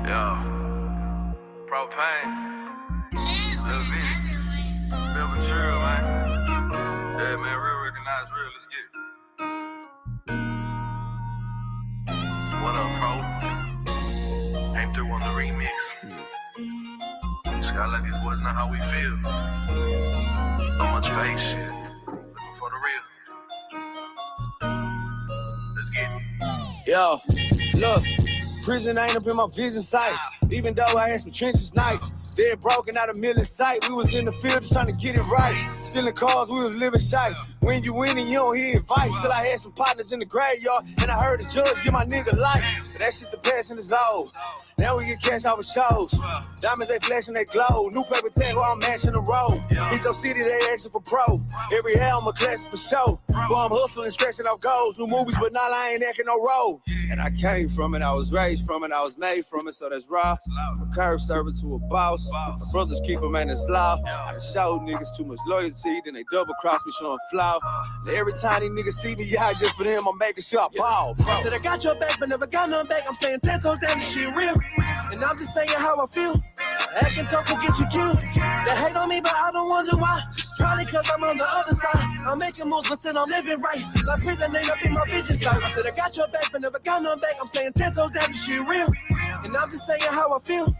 Yeah. Propane. Lil Vinny. Real material, man. Yeah, man, real recognize real. Let's get it. What up, Pro? Came through on the remix. Just gotta let these boys know how we feel. So much fake shit. Looking for the real. Let's get it. Yo, look, prison ain't up in my vision sight. Even though I had some trenches nights, dead broken out a million sight. We was in the field just trying to get it right. Stealing cars, we was living shy. When you win and you don't hear advice. Till I had some partners in the graveyard and I heard the judge give my nigga life. But that shit the past and it's old. Now we get cash off of shows. Diamonds, they flash and they glow. New paper tag while I'm mashing the road. Hit your city, they asking for pro. Every year I'm a class for show. Boy, I'm hustling, scratching off goals. New movies, but now I ain't acting no role. And I came from it, I was raised from it, I was made from it, so that's raw. I'm a curb servant to a boss. My brothers keep them in this law. I done showed niggas too much loyalty, then they double cross me, showing flaw. And every time these niggas see me, yeah, just for them, I'm making sure I ball. I said I got your back, but never got none back. I'm saying 10 toes down, this shit real. And I'm just saying how I feel. Acting tough will get you killed. They hate on me, but I don't wonder why. Probably cause I'm on the other side. I'm making moves, but still I'm living right. Like prison ain't up in my vision sight. I said I got your back, but never got none back. I'm saying 10 toes down, this shit real. And I'm just saying how I feel.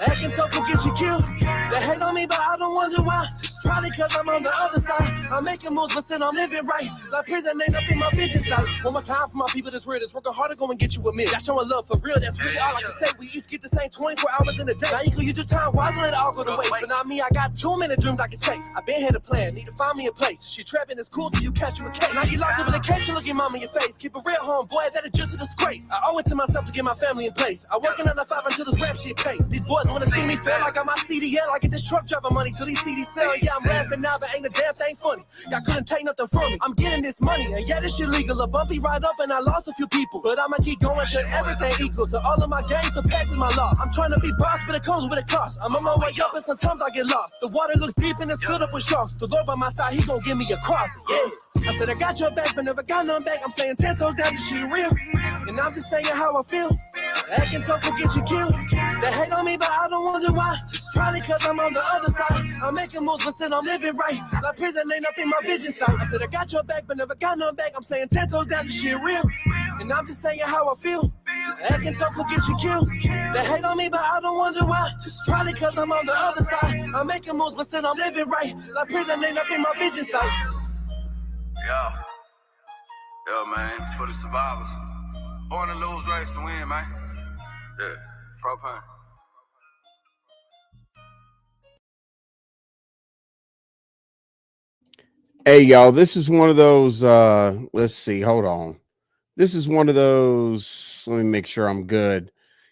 Acting tough will get you killed. They hate on me, but I don't wonder why. Probably cause I'm on the other side. I'm making moves, but still I'm living right. Like prison ain't up in my vision sight. One more time for my people that's real. That's working hard to go and get you a meal. That's showing love for real. That's really all I can say. We each get the same 24 hours in a day. Now you can use your time wisely, let it all go to waste. But not me, I got too many dreams I can chase. I been here to plan, need to find me a place. She trapping is cool till you catch you a case. Now you locked up in a cage, you look your mom in your face. Keep a real homeboy, that is just a disgrace. I owe it to myself to get my family in place. I work another 5 until this rap shit paid. These boys wanna see me fail like I'm my CDL. I get this truck driving money till these CDs sell. Yeah, I'm laughing now, but ain't a damn thing funny. Y'all couldn't take nothing from me. I'm getting this money, and yeah, this shit legal. A bumpy ride up, and I lost a few people. But I'ma keep going till everything equal. To all of my gains, the past is my loss. I'm trying to be boss, but it comes with a cost. I'm on my way up, and sometimes I get lost. The water looks deep, and it's filled up with sharks. The Lord by my side, he gon' give me a cross. Yeah. I said I got your back, but never got none back. I'm saying 10 toes down, this shit real. And I'm just saying how I feel. Acting tough will get you killed. They hate on me, but I don't wonder why. Probably cause I'm on the other side. I'm making moves, but still I'm living right. Like prison ain't up in my vision sight. I said I got your back, but never got none back. I'm saying 10 toes down, this shit real. And I'm just saying how I feel. Acting tough will get you killed. They hate on me, but I don't wonder why. Probably cause I'm on the other side. I'm making moves, but still I'm living right. Like prison ain't up in my vision sight. Yeah. Yo, man, it's for the survivors. Born to lose, race to win, man. Yeah. Propane. Hey, y'all, this is one of those, let's see, hold on. This is one of those, let me make sure I'm good.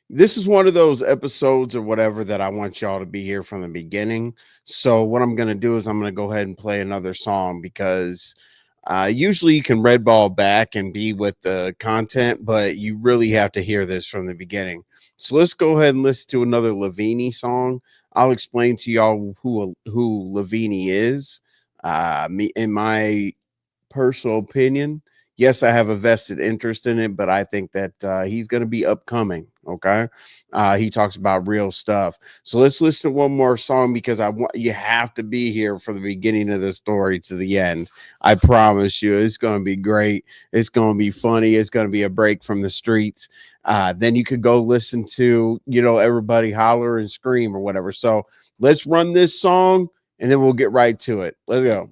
This is one of those episodes or whatever that I want y'all to be here from the beginning. So what I'm going to do is I'm going to go ahead and play another song because usually you can red ball back and be with the content, but you really have to hear this from the beginning. So let's go ahead and listen to another Lavigne song. I'll explain to y'all who Lavigne is. Me, in my personal opinion, yes, I have a vested interest in it, but I think that he's going to be upcoming. Okay. He talks about real stuff. So let's listen to one more song because I want you have to be here from the beginning of the story to the end. I promise you, it's going to be great. It's going to be funny. It's going to be a break from the streets. Then you could go listen to, everybody holler and scream or whatever. So let's run this song and then we'll get right to it. Let's go.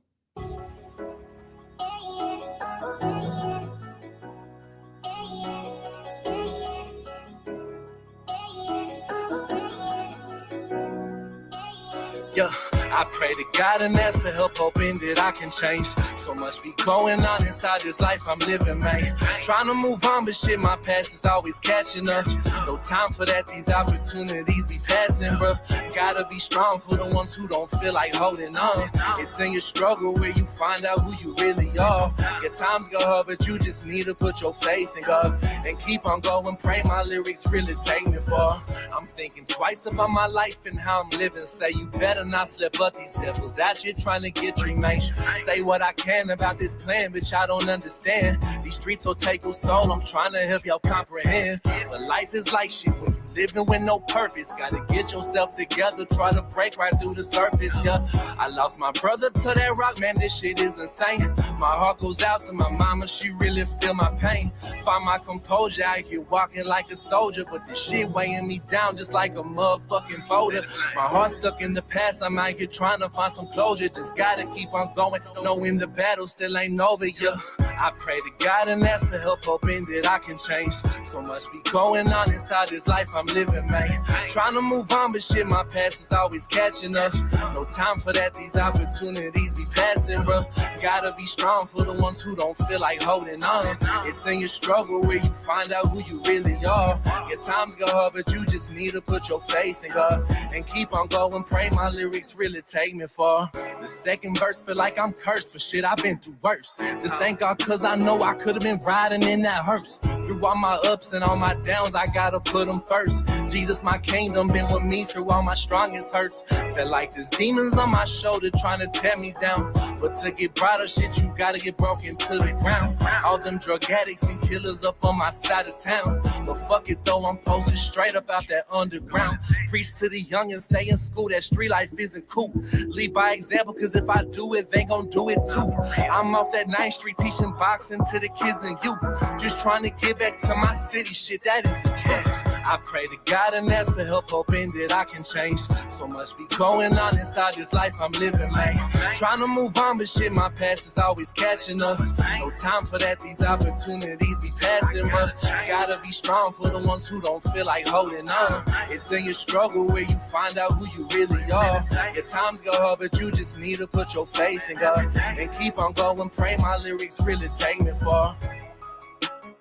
Yeah, I pray to God and ask for help, hoping that I can change. So much be going on inside this life I'm living, man. Trying to move on, but shit, my past is always catching up. No time for that, these opportunities be passing, bro. Gotta be strong for the ones who don't feel like holding on. It's in your struggle where you find out who you really are. Your times go hard, but you just need to put your faith in God and keep on going. Pray my lyrics really take me far. I'm thinking twice about my life and how I'm living. Say you better not slip up but these devils out here trying to get you, man. Say what I can about this plan, bitch, I don't understand. These streets will take your soul, I'm trying to help y'all comprehend. But life is like shit when you living with no purpose. Gotta get yourself together, try to break right through the surface, yeah. I lost my brother to that rock, man, this shit is insane. My heart goes out to my mama, she really feel my pain. Find my composure out here walking like a soldier, but this shit weighing me down just like a motherfucking boulder. My heart stuck in the past, I'm out here trying to find some closure. Just gotta keep on going, knowing the battle still ain't over, yeah. I pray to God and ask for help, hoping that I can change. So much be going on inside this life I'm living, man. Trying to move on, but shit, my past is always catching up. No time for that, these opportunities be passing, bro. Gotta be strong for the ones who don't feel like holding on. It's in your struggle where you find out who you really are. Your times go hard, but you just need to put your faith in God and keep on going. Pray my lyrics really take me far. The second verse feel like I'm cursed, but shit, I've been through worse. Just thank God, cause I know I could have been riding in that hearse. Through all my ups and all my downs, I gotta put them first. Jesus, my kingdom, been with me through all my strongest hurts. Felt like there's demons on my shoulder trying to tear me down. But to get brighter shit, you gotta get broken to the ground. All them drug addicts and killers up on my side of town. But fuck it though, I'm posted straight up out that underground. Preach to the young and stay in school, that street life isn't cool. Lead by example, cause if I do it, they gon' do it too. I'm off that 9th Street teaching boxing to the kids and youth. Just trying to get back to my city, shit, that is the truth. I pray to God and ask for help, hoping that I can change. So much be going on inside this life I'm living, man. Trying to move on, but shit, my past is always catching up. No time for that, these opportunities be passing, but gotta be strong for the ones who don't feel like holding on. It's in your struggle where you find out who you really are. Your times go hard, but you just need to put your faith in God and keep on going. Pray my lyrics really take me far.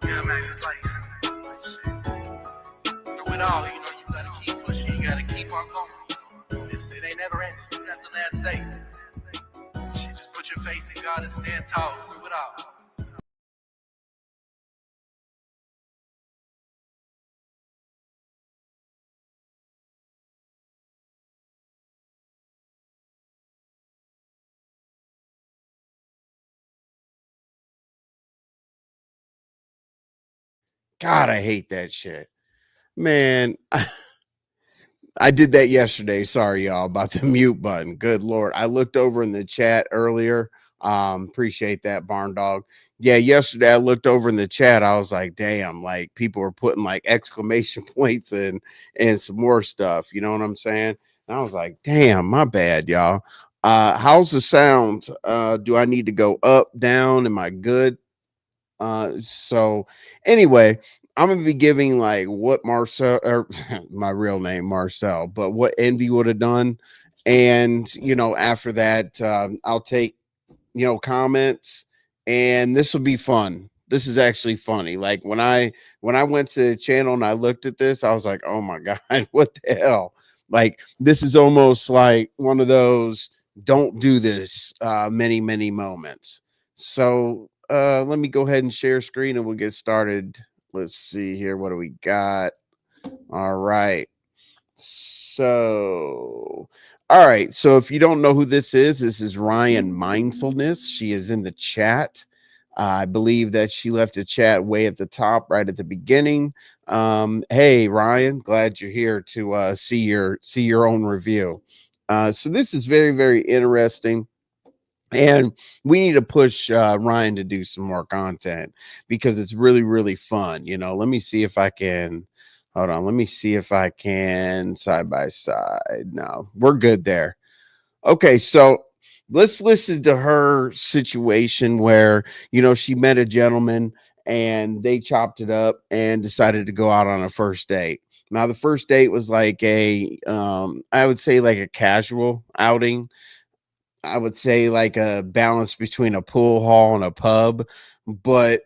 Yeah, man, it's like through it all, you know, you gotta keep pushing, you gotta keep on going. It ain't never ending. You got the last say. Shit, just put your faith in God and stand tall through it all. God, I hate that shit. Man, I did that yesterday. Sorry, y'all, about the mute button. Good Lord. I looked over in the chat earlier. Appreciate that, Barn Dog. Yeah, yesterday I looked over in the chat. I was like, damn, like people were putting like exclamation points and some more stuff. You know what I'm saying? And I was like, damn, my bad, y'all. How's the sound? Do I need to go up, down? Am I good? So anyway, I'm gonna be giving like what Marcel, or my real name Marcel, but what Envy would have done, and after that, I'll take comments, and this will be fun. This is actually funny. Like when I went to the channel and I looked at this, I was like, oh my god, what the hell? Like this is almost like one of those don't do this many moments. So let me go ahead and share screen and we'll get started. Let's see here. What do we got? All right. So, all right. So if you don't know who this is Ryan Mindfulness. She is in the chat. I believe that she left a chat way at the top, right at the beginning. Hey, Ryan, glad you're here to see your own review. So this is very interesting. And we need to push Ryan to do some more content because it's really fun. Let me see if I can. Hold on. Let me see if I can side by side. No, we're good there. Okay, so let's listen to her situation where, she met a gentleman and they chopped it up and decided to go out on a first date. Now, the first date was like I would say like a casual outing. I would say like a balance between a pool hall and a pub, but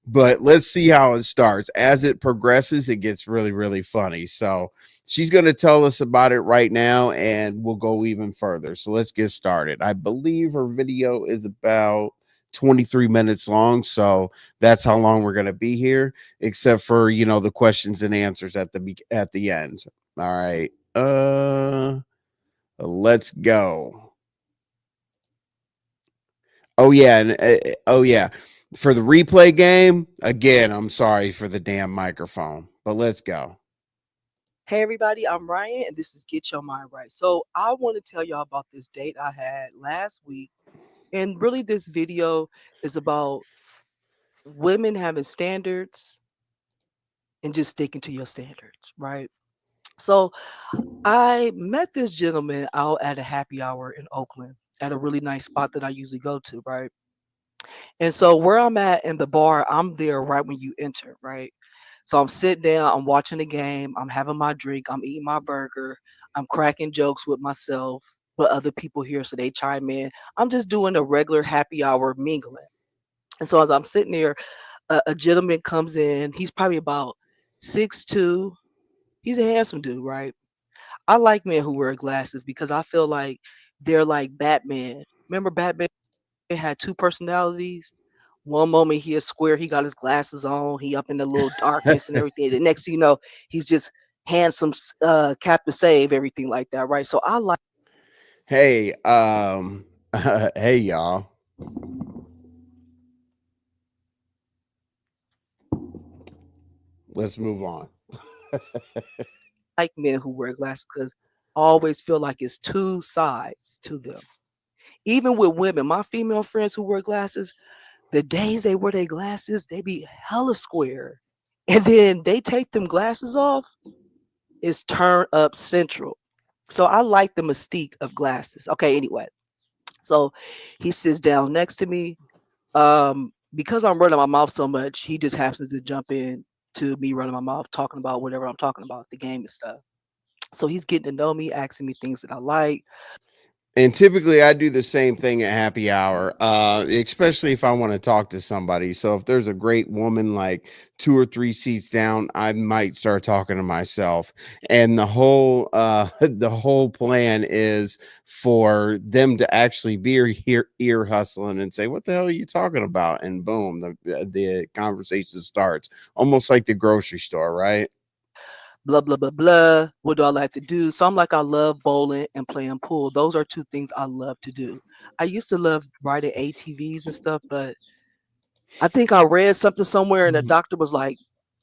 but let's see how it starts. As it progresses, it gets really funny. So she's going to tell us about it right now, and we'll go even further. So let's get started. I believe her video is about 23 minutes long, so that's how long we're going to be here, except for the questions and answers at the end. All right. Let's go. Oh yeah, and oh yeah. For the replay game, again, I'm sorry for the damn microphone, but let's go. Hey everybody, I'm Ryan and this is Get Your Mind Right. So I want to tell y'all about this date I had last week. And really this video is about women having standards and just sticking to your standards, right? So I met this gentleman out at a happy hour in Oakland at a really nice spot that I usually go to, right? And so where I'm at in the bar, I'm there right when you enter, right? So I'm sitting down, I'm watching the game, I'm having my drink, I'm eating my burger, I'm cracking jokes with myself, but other people here, so they chime in. I'm just doing a regular happy hour mingling. And so as I'm sitting there, a gentleman comes in. He's probably about 6'2". He's a handsome dude, right? I like men who wear glasses because I feel like they're like Batman. Remember Batman had two personalities? One moment he is square, he got his glasses on, he up in the little darkness and everything. The next thing you know, he's just handsome, Captain Save, everything like that, right? So I like Hey, hey y'all. Let's move on. men who wear glasses because I always feel like it's two sides to them. Even with women, my female friends who wear glasses, the days they wear their glasses, they be hella square. And then they take them glasses off, it's turn up central. So I like the mystique of glasses. Okay, anyway. So he sits down next to me. Because I'm running my mouth so much, he just happens to jump in to me running my mouth, talking about whatever I'm talking about, the game and stuff. So he's getting to know me, asking me things that I like. And typically I do the same thing at happy hour, especially if I want to talk to somebody. So if there's a great woman like 2 or 3 seats down, I might start talking to myself. And the whole the whole plan is for them to actually be ear hustling and say, "What the hell are you talking about?" And boom, the conversation starts. Almost like the grocery store, right? Blah blah blah blah. What do I like to do? So I'm like, I love bowling and playing pool. Those are two things I love to do. I used to love riding ATVs and stuff, but I think I read something somewhere and the doctor was like,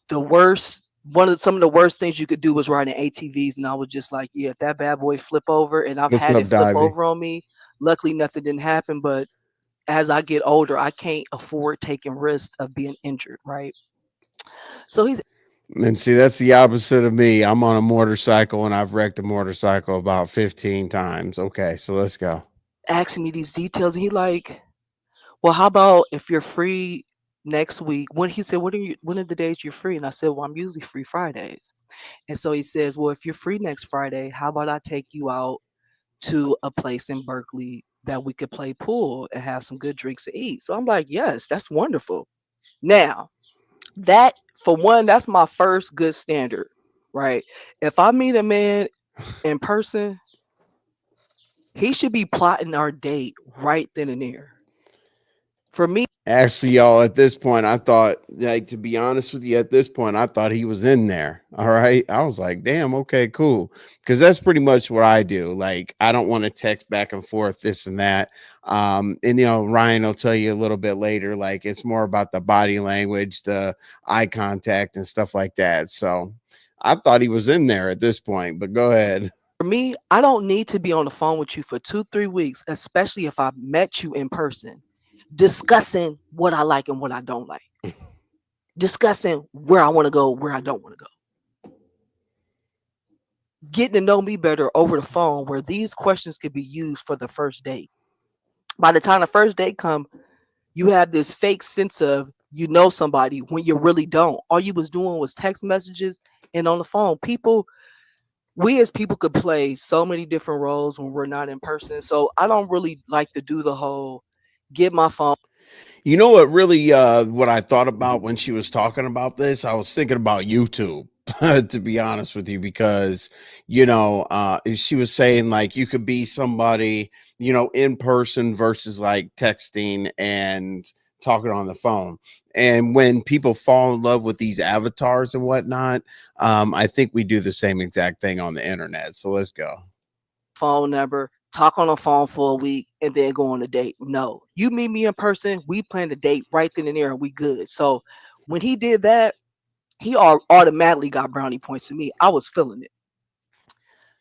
the worst some of the worst things you could do was riding ATVs. And I was just like, yeah, if that bad boy flip over, and I've What's had it up, flip Divey? over on me. Luckily nothing didn't happen, but as I get older, I can't afford taking risks of being injured, right? So he's And see, that's the opposite of me. I'm on a motorcycle and I've wrecked a motorcycle about 15 times. Okay, so let's go. asking me these details, and he like, well, how about if you're free next week? When he said, when are the days you're free? And I said, well, I'm usually free Fridays. And so he says, well, if you're free next Friday, how about I take you out to a place in Berkeley that we could play pool and have some good drinks to eat? So I'm like, yes, that's wonderful. Now, that for one, that's my first good standard, right? If I meet a man in person, he should be plotting our date right then and there. For me, Actually, y'all, at this point, I thought, like, to be honest with you, at this point, I thought he was in there. All right. I was like, damn, okay, cool. Because that's pretty much what I do. Like, I don't want to text back and forth, this and that. And, Ryan will tell you a little bit later, like, it's more about the body language, the eye contact, and stuff like that. So I thought he was in there at this point, but go ahead. for me, I don't need to be on the phone with you for 2-3 weeks, especially if I met you in person, discussing what I like and what I don't like, discussing where I want to go, where I don't want to go, getting to know me better over the phone, where these questions could be used for the first date. By the time the first date come, you have this fake sense of you know somebody when you really don't. All you was doing was text messages and on the phone. We as people could play so many different roles when we're not in person. So I don't really like to do the whole get my phone. You know what really what I thought about when she was talking about this? I was thinking about YouTube, to be honest with you, because she was saying like you could be somebody, in person versus like texting and talking on the phone. And when people fall in love with these avatars and whatnot, I think we do the same exact thing on the internet. So let's go. phone number, talk on the phone for a week, and then go on a date. No, you meet me in person, we plan the date right then and there, and we good. So when he did that, he automatically got brownie points for me. I was feeling it.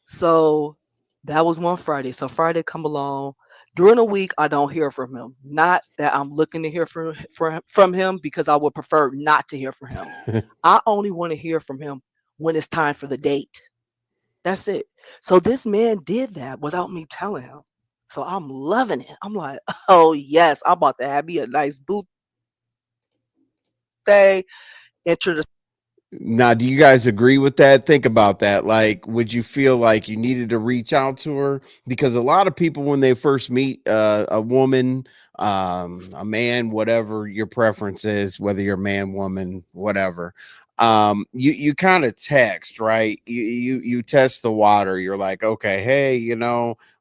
So that was one Friday. So Friday come along. During the week, I don't hear from him. Not that I'm looking to hear from him, because I would prefer not to hear from him. I only want to hear from him when it's time for the date. That's it. So this man did that without me telling him. So I'm loving it. I'm like, oh yes, I'm about to have me a nice boot day. Enter the Now, do you guys agree with that? Think about that. Like, would you feel like you needed to reach out to her? Because a lot of people, when they first meet a woman, a man, whatever your preference is, whether you're a man, woman, whatever, you kind of text, right? You test the water. You're like, okay, hey,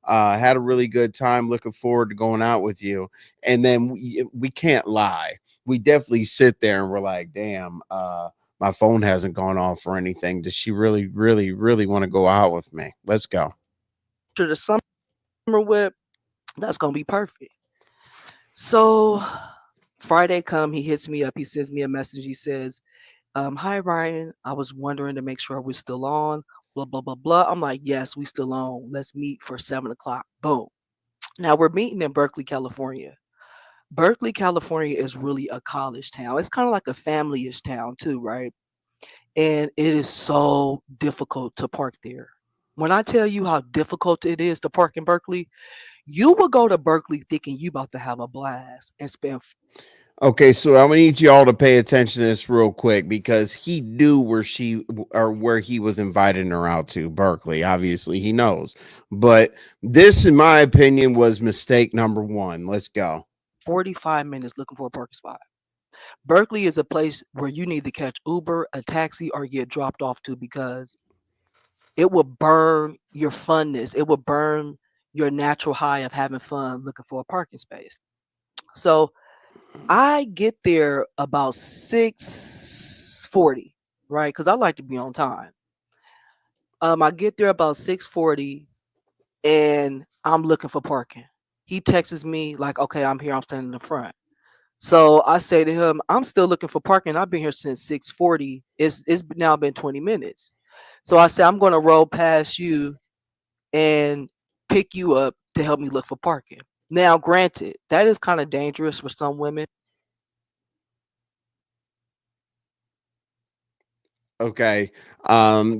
had a really good time. Looking forward to going out with you. And then we can't lie. We definitely sit there and we're like, damn, my phone hasn't gone off or anything. Does she really, really, really want to go out with me? Let's go. to the summer whip. That's gonna be perfect. So Friday come, he hits me up. He sends me a message. He says, "Hi Ryan, I was wondering to make sure we're still on. Blah blah blah blah." I'm like, "Yes, we still on. Let's meet for 7 o'clock." Boom. Now we're meeting in Berkeley, California. Berkeley, California is really a college town. It's kind of like a family-ish town too, right? And it is so difficult to park there. When I tell you how difficult it is to park in Berkeley, you will go to Berkeley thinking you about to have a blast and spend. Okay, so I'm gonna need y'all to pay attention to this real quick because he knew where he was inviting her out to, Berkeley. Obviously, he knows. But this, in my opinion, was mistake number one. Let's go. 45 minutes looking for a parking spot. Berkeley is a place where you need to catch Uber, a taxi, or get dropped off to, because it will burn your funness. It will burn your natural high of having fun looking for a parking space. So I get there about 6:40, right? Because I like to be on time. I get there about 6:40 and I'm looking for parking. He texts me like, okay, I'm here, I'm standing in the front. So I say to him, I'm still looking for parking. I've been here since 6:40. It's now been 20 minutes. So I say I'm gonna roll past you and pick you up to help me look for parking. Now, granted, that is kind of dangerous for some women. Okay.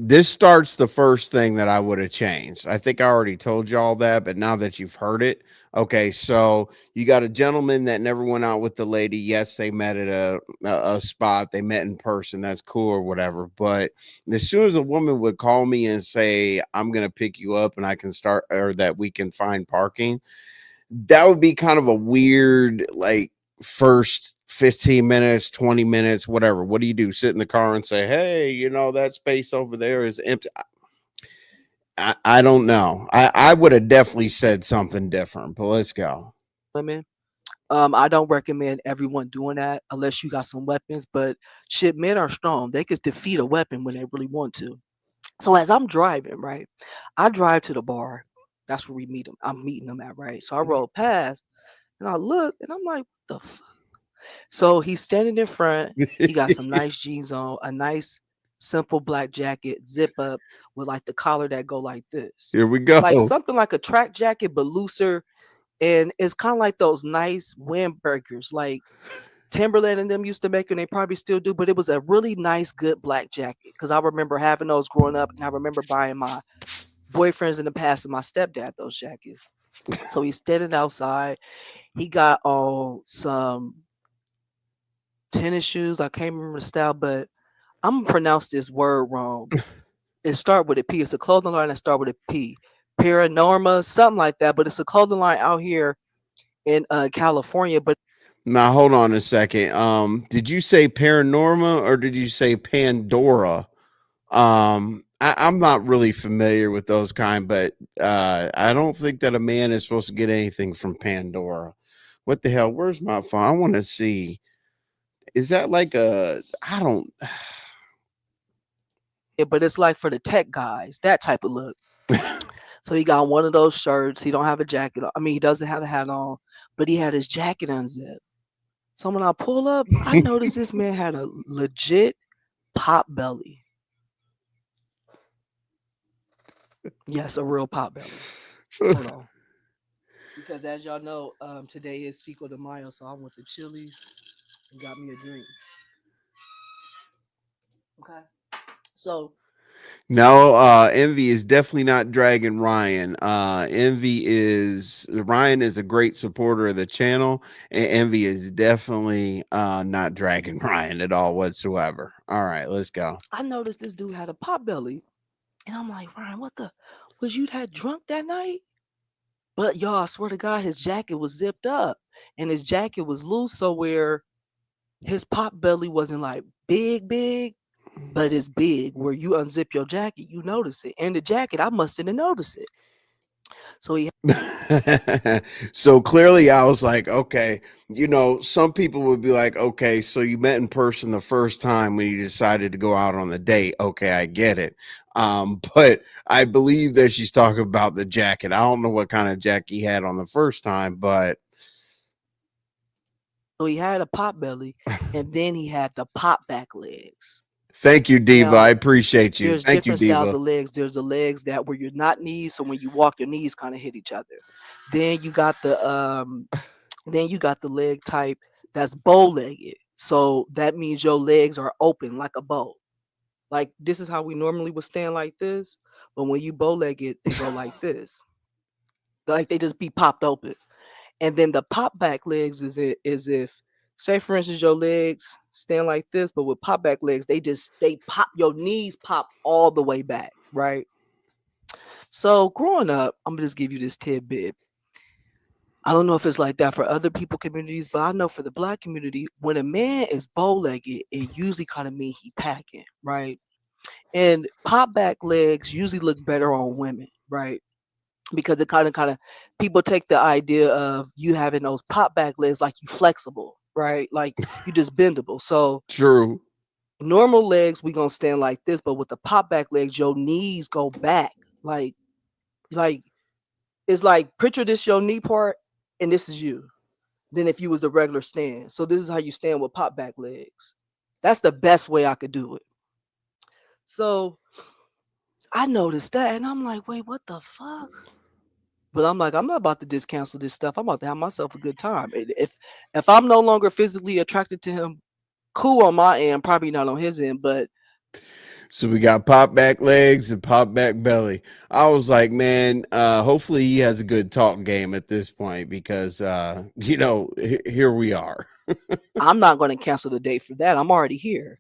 This starts the first thing that I would have changed. I think I already told you all that, but now that you've heard it, okay. So you got a gentleman that never went out with the lady. Yes, they met at a spot. They met in person. That's cool or whatever. But as soon as a woman would call me and say, "I'm gonna pick you up and I can start," or that we can find parking, that would be kind of a weird, like, first 15 minutes, 20 minutes, whatever. What do you do? Sit in the car and say, hey, that space over there is empty. I don't know. I would have definitely said something different, but let's go. Women. I don't recommend everyone doing that unless you got some weapons. But shit, men are strong. They can defeat a weapon when they really want to. So as I'm driving, right, I drive to the bar. That's where we meet them. I'm meeting them at, right. So I roll past and I look and I'm like, what the fuck? So he's standing in front. He got some nice jeans on, a nice simple black jacket, zip up with like the collar that go like this. Here we go. Like something like a track jacket, but looser. And it's kind of like those nice windbreakers, like Timberland and them used to make, and they probably still do. But it was a really nice, good black jacket, because I remember having those growing up, and I remember buying my boyfriends in the past and my stepdad those jackets. So he's standing outside. He got on some tennis shoes. I can't remember the style, but I'm gonna pronounce this word wrong. It start with a P. It's a clothing line that start with a P. Paranorma, something like that. But it's a clothing line out here in California. But Now hold on a second. Did you say Paranorma or did you say Pandora? I'm not really familiar with those kind, but I don't think that a man is supposed to get anything from Pandora. What the hell? Where's my phone? I want to see. Is that like I don't. but it's like for the tech guys, that type of look. So he got one of those shirts. He don't have a jacket on. I mean, he doesn't have a hat on, but he had his jacket unzipped. So when I pull up, I noticed this man had a legit pop belly. Yes, a real pop belly. Hold on. Because as y'all know, today is Cinco de Mayo, so I went to Chili's and got me a drink. Okay. So No, Envy is definitely not dragging Ryan. Ryan is a great supporter of the channel, and Envy is definitely not dragging Ryan at all whatsoever. All right, let's go. I noticed this dude had a pop belly. And I'm like, Ryan, was you that drunk that night? But y'all, I swear to God, his jacket was zipped up and his jacket was loose. So where his pop belly wasn't like big, but it's big. Where you unzip your jacket, you notice it. And the jacket, I mustn't have noticed it. So he So clearly I was like, okay, some people would be like, okay, so you met in person the first time when you decided to go out on the date. Okay, I get it. But I believe that she's talking about the jacket. I don't know what kind of jacket he had on the first time, but so he had a pop belly and then he had the pop back legs. thank you, Diva. Now, I appreciate you. there's Thank you, different styles Diva. of legs. There's the legs that where you're not knees, so when you walk, your knees kind of hit each other. Then you got the leg type that's bow-legged. So that means your legs are open like a bow. Like this is how we normally would stand like this, but when you bow-legged, they go like this. Like they just be popped open. And then the pop back legs is if say for instance your legs stand like this, but with pop back legs, they pop your knees pop all the way back, right? So growing up, I'm gonna just give you this tidbit. I don't know if it's like that for other people communities, but I know for the Black community, when a man is bow-legged, it usually kind of mean he packing, right? And pop back legs usually look better on women, right? Because it kind of people take the idea of you having those pop back legs like you flexible, right? Like you just bendable. So True. normal legs we gonna stand like this, but with the pop back legs, your knees go back. Like it's like picture this your knee part, and this is you. Than if you was the regular stand. So this is how you stand with pop back legs. That's the best way I could do it. So I noticed that and I'm like, wait, what the fuck? But I'm like, I'm not about to just cancel this stuff. I'm about to have myself a good time. If I'm no longer physically attracted to him, cool on my end, probably not on his end, but So we got pop back legs and pop back belly. I was like, man, hopefully he has a good talk game at this point because, here we are. I'm not going to cancel the date for that. I'm already here.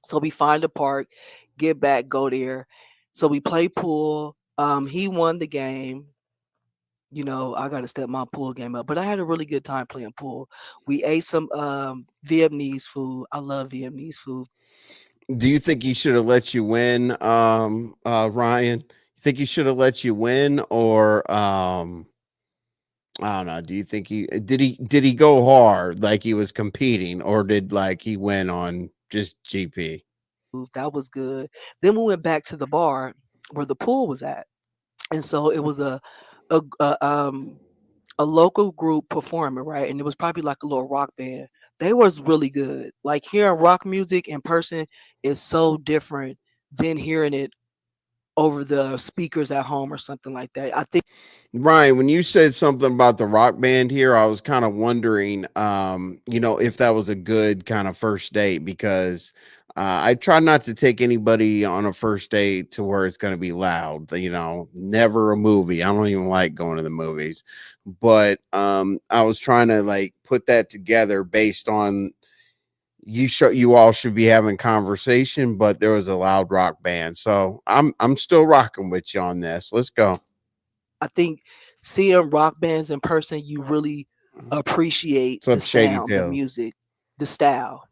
So we find a park, get back, go there. So we play pool. He won the game. I got to step my pool game up, but I had a really good time playing pool. We ate some Vietnamese food. I love Vietnamese food. Do you think he should have let you win, Ryan? You think he should have let you win, or I don't know. Do you think did he go hard like he was competing, or did like he went on just GP? That was good. Then we went back to the bar where the pool was at, and so it was a local group performing, right? And it was probably like a little rock band. They was really good. Like hearing rock music in person is so different than hearing it over the speakers at home or something like that. I think Ryan, when you said something about the rock band here, I was kind of wondering, if that was a good kind of first date because I try not to take anybody on a first date to where it's going to be loud. Never a movie. I don't even like going to the movies, but I was trying to like put that together based on you all should be having conversation, but there was a loud rock band, so I'm still rocking with you on this. Let's go. I think seeing rock bands in person, you really appreciate What's up, the Shady sound, the Tails? music, the style.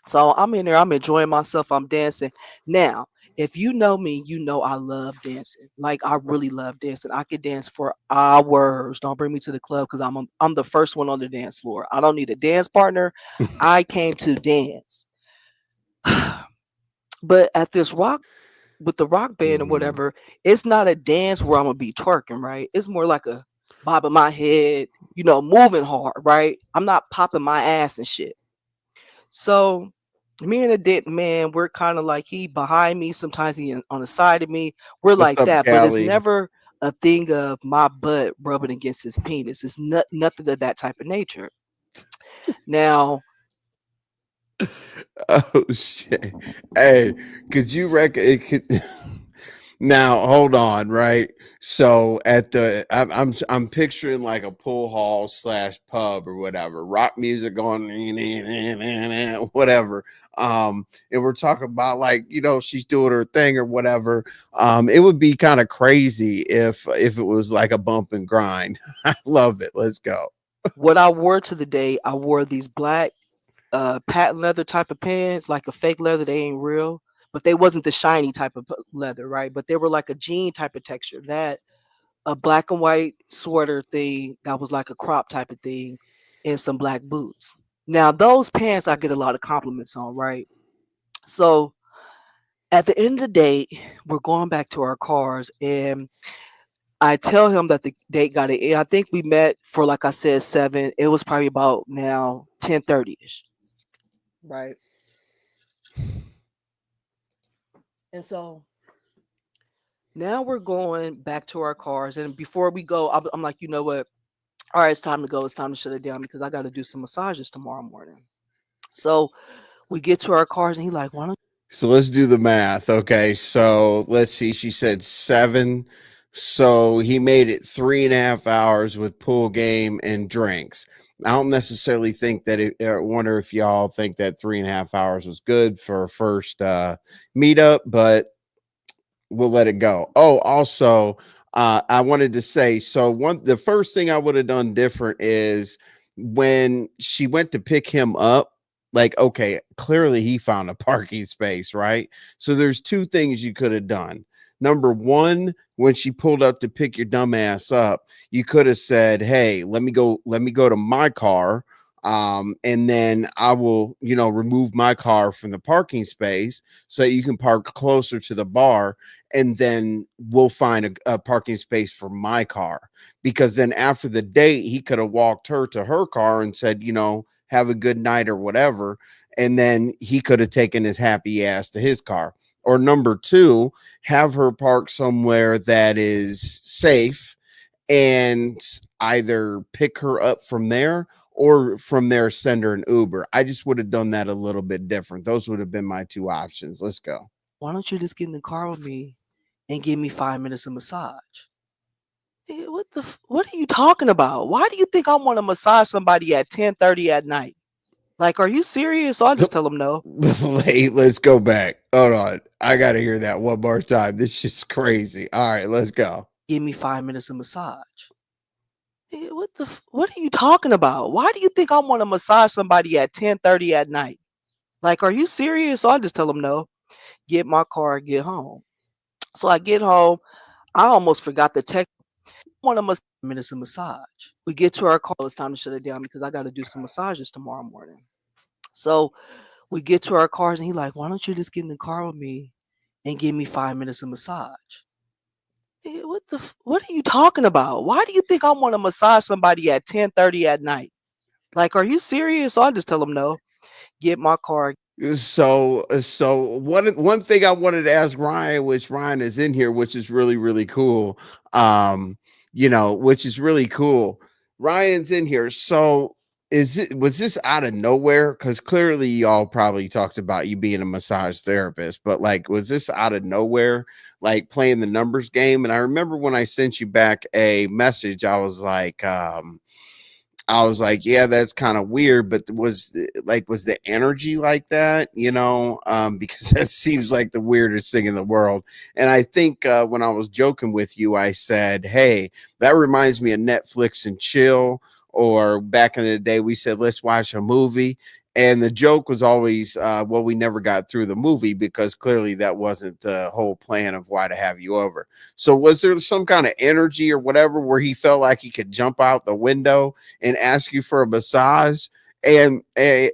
So I'm in there, I'm enjoying myself, I'm dancing. Now, if you know me, you know I love dancing. Like I really love dancing. I could dance for hours. Don't bring me to the club because I'm the first one on the dance floor. I don't need a dance partner. I came to dance. But at this rock with the rock band or Mhm. whatever, it's not a dance where I'm gonna be twerking, right? It's more like a bobbing my head, moving hard, right? I'm not popping my ass and shit. So me and the dead man, we're kind of like he behind me, sometimes he on the side of me. We're What's like up, that, but it's Callie? never a thing of my butt rubbing against his penis. It's nothing of that type of nature. Now, Oh shit. Hey, could you reckon it could now hold on, right? So at the I'm picturing like a pool hall slash pub or whatever, rock music going whatever. And we're talking about like, she's doing her thing or whatever. It would be kind of crazy if it was like a bump and grind. I love it. Let's go. what I wore to the day, I wore these black patent leather type of pants, like a fake leather. They ain't real, but they wasn't the shiny type of leather, right? But they were like a jean type of texture. That a black and white sweater thing that was like a crop type of thing, and some black boots. Now those pants I get a lot of compliments on, right? So at the end of the day, we're going back to our cars, and I tell him that the date got it. I think we met for, like I said, 7. It was probably about now 10:30 ish, right? And so now we're going back to our cars, and before we go, I'm like, you know what? All right, it's time to go. It's time to shut it down because I got to do some massages tomorrow morning. So we get to our cars, and he like, why don't So let's do the math. Okay. So let's see. She said 7. So he made it 3.5 hours with pool game and drinks. I don't necessarily think that I wonder if y'all think that 3.5 hours was good for a first meetup, but we'll let it go. Oh, also, I wanted to say so the first thing I would have done different is when she went to pick him up, like, okay, clearly he found a parking space, right? So there's two things you could have done. Number one, when she pulled up to pick your dumb ass up, you could have said, hey, let me go to my car. And then I will, remove my car from the parking space so you can park closer to the bar, and then we'll find a parking space for my car. Because then after the date, he could have walked her to her car and said, have a good night or whatever. And then he could have taken his happy ass to his car. Or number two, have her park somewhere that is safe and either pick her up from there or from there send her an Uber. I just would have done that a little bit different. Those would have been my two options. Let's go. you just get in the car with me and give me 5 minutes of massage? What are you talking about? Why do you think I want to massage somebody at 10:30 at night? Like, are you serious? So I just tell him no. Wait, let's go back. Hold on. I got to hear that one more time. This is crazy. All right, let's go. Give me 5 minutes of massage. What are you talking about? Why do you think I want to massage somebody at 10:30 at night? Like, are you serious? So I just tell him no. Get my car, get home. So I get home. I almost forgot the text. Want to minutes of massage. We get to our car. It's time to shut it down because I got to do some massages tomorrow morning. So we get to our cars, and he like, why don't you just get in the car with me and give me 5 minutes of massage? What are you talking about? Why do you think I want to massage somebody at 10:30 at night? Like, are you serious? So I just tell him no. Get my car. So one thing I wanted to ask Ryan, which Ryan is in here, which is really really cool. Which is really cool. Ryan's in here. So was this out of nowhere? Because clearly y'all probably talked about you being a massage therapist, but like, was this out of nowhere? Like playing the numbers game? And I remember when I sent you back a message, I was like, yeah, that's kind of weird, but was the energy like that, because that seems like the weirdest thing in the world. And I think when I was joking with you, I said, hey, that reminds me of Netflix and chill. Or back in the day, we said, let's watch a movie. And the joke was always, well, we never got through the movie because clearly that wasn't the whole plan of why to have you over. So was there some kind of energy or whatever where he felt like he could jump out the window and ask you for a massage? And okay,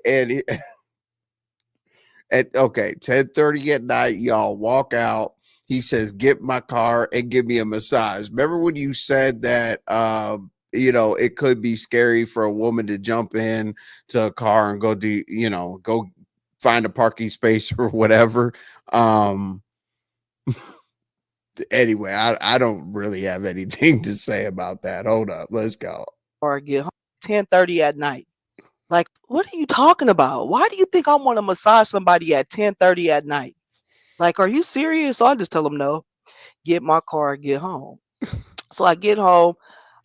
10:30 at night, y'all walk out. He says, "Get my car and give me a massage." Remember when you said that? It could be scary for a woman to jump in to a car and go find a parking space or whatever. Anyway, I don't really have anything to say about that. Hold up, let's go. Or get home 10:30 at night. Like, what are you talking about? Why do you think I want to massage somebody at 10:30 at night? Like, are you serious? So I just tell them no. Get my car, get home. So I get home.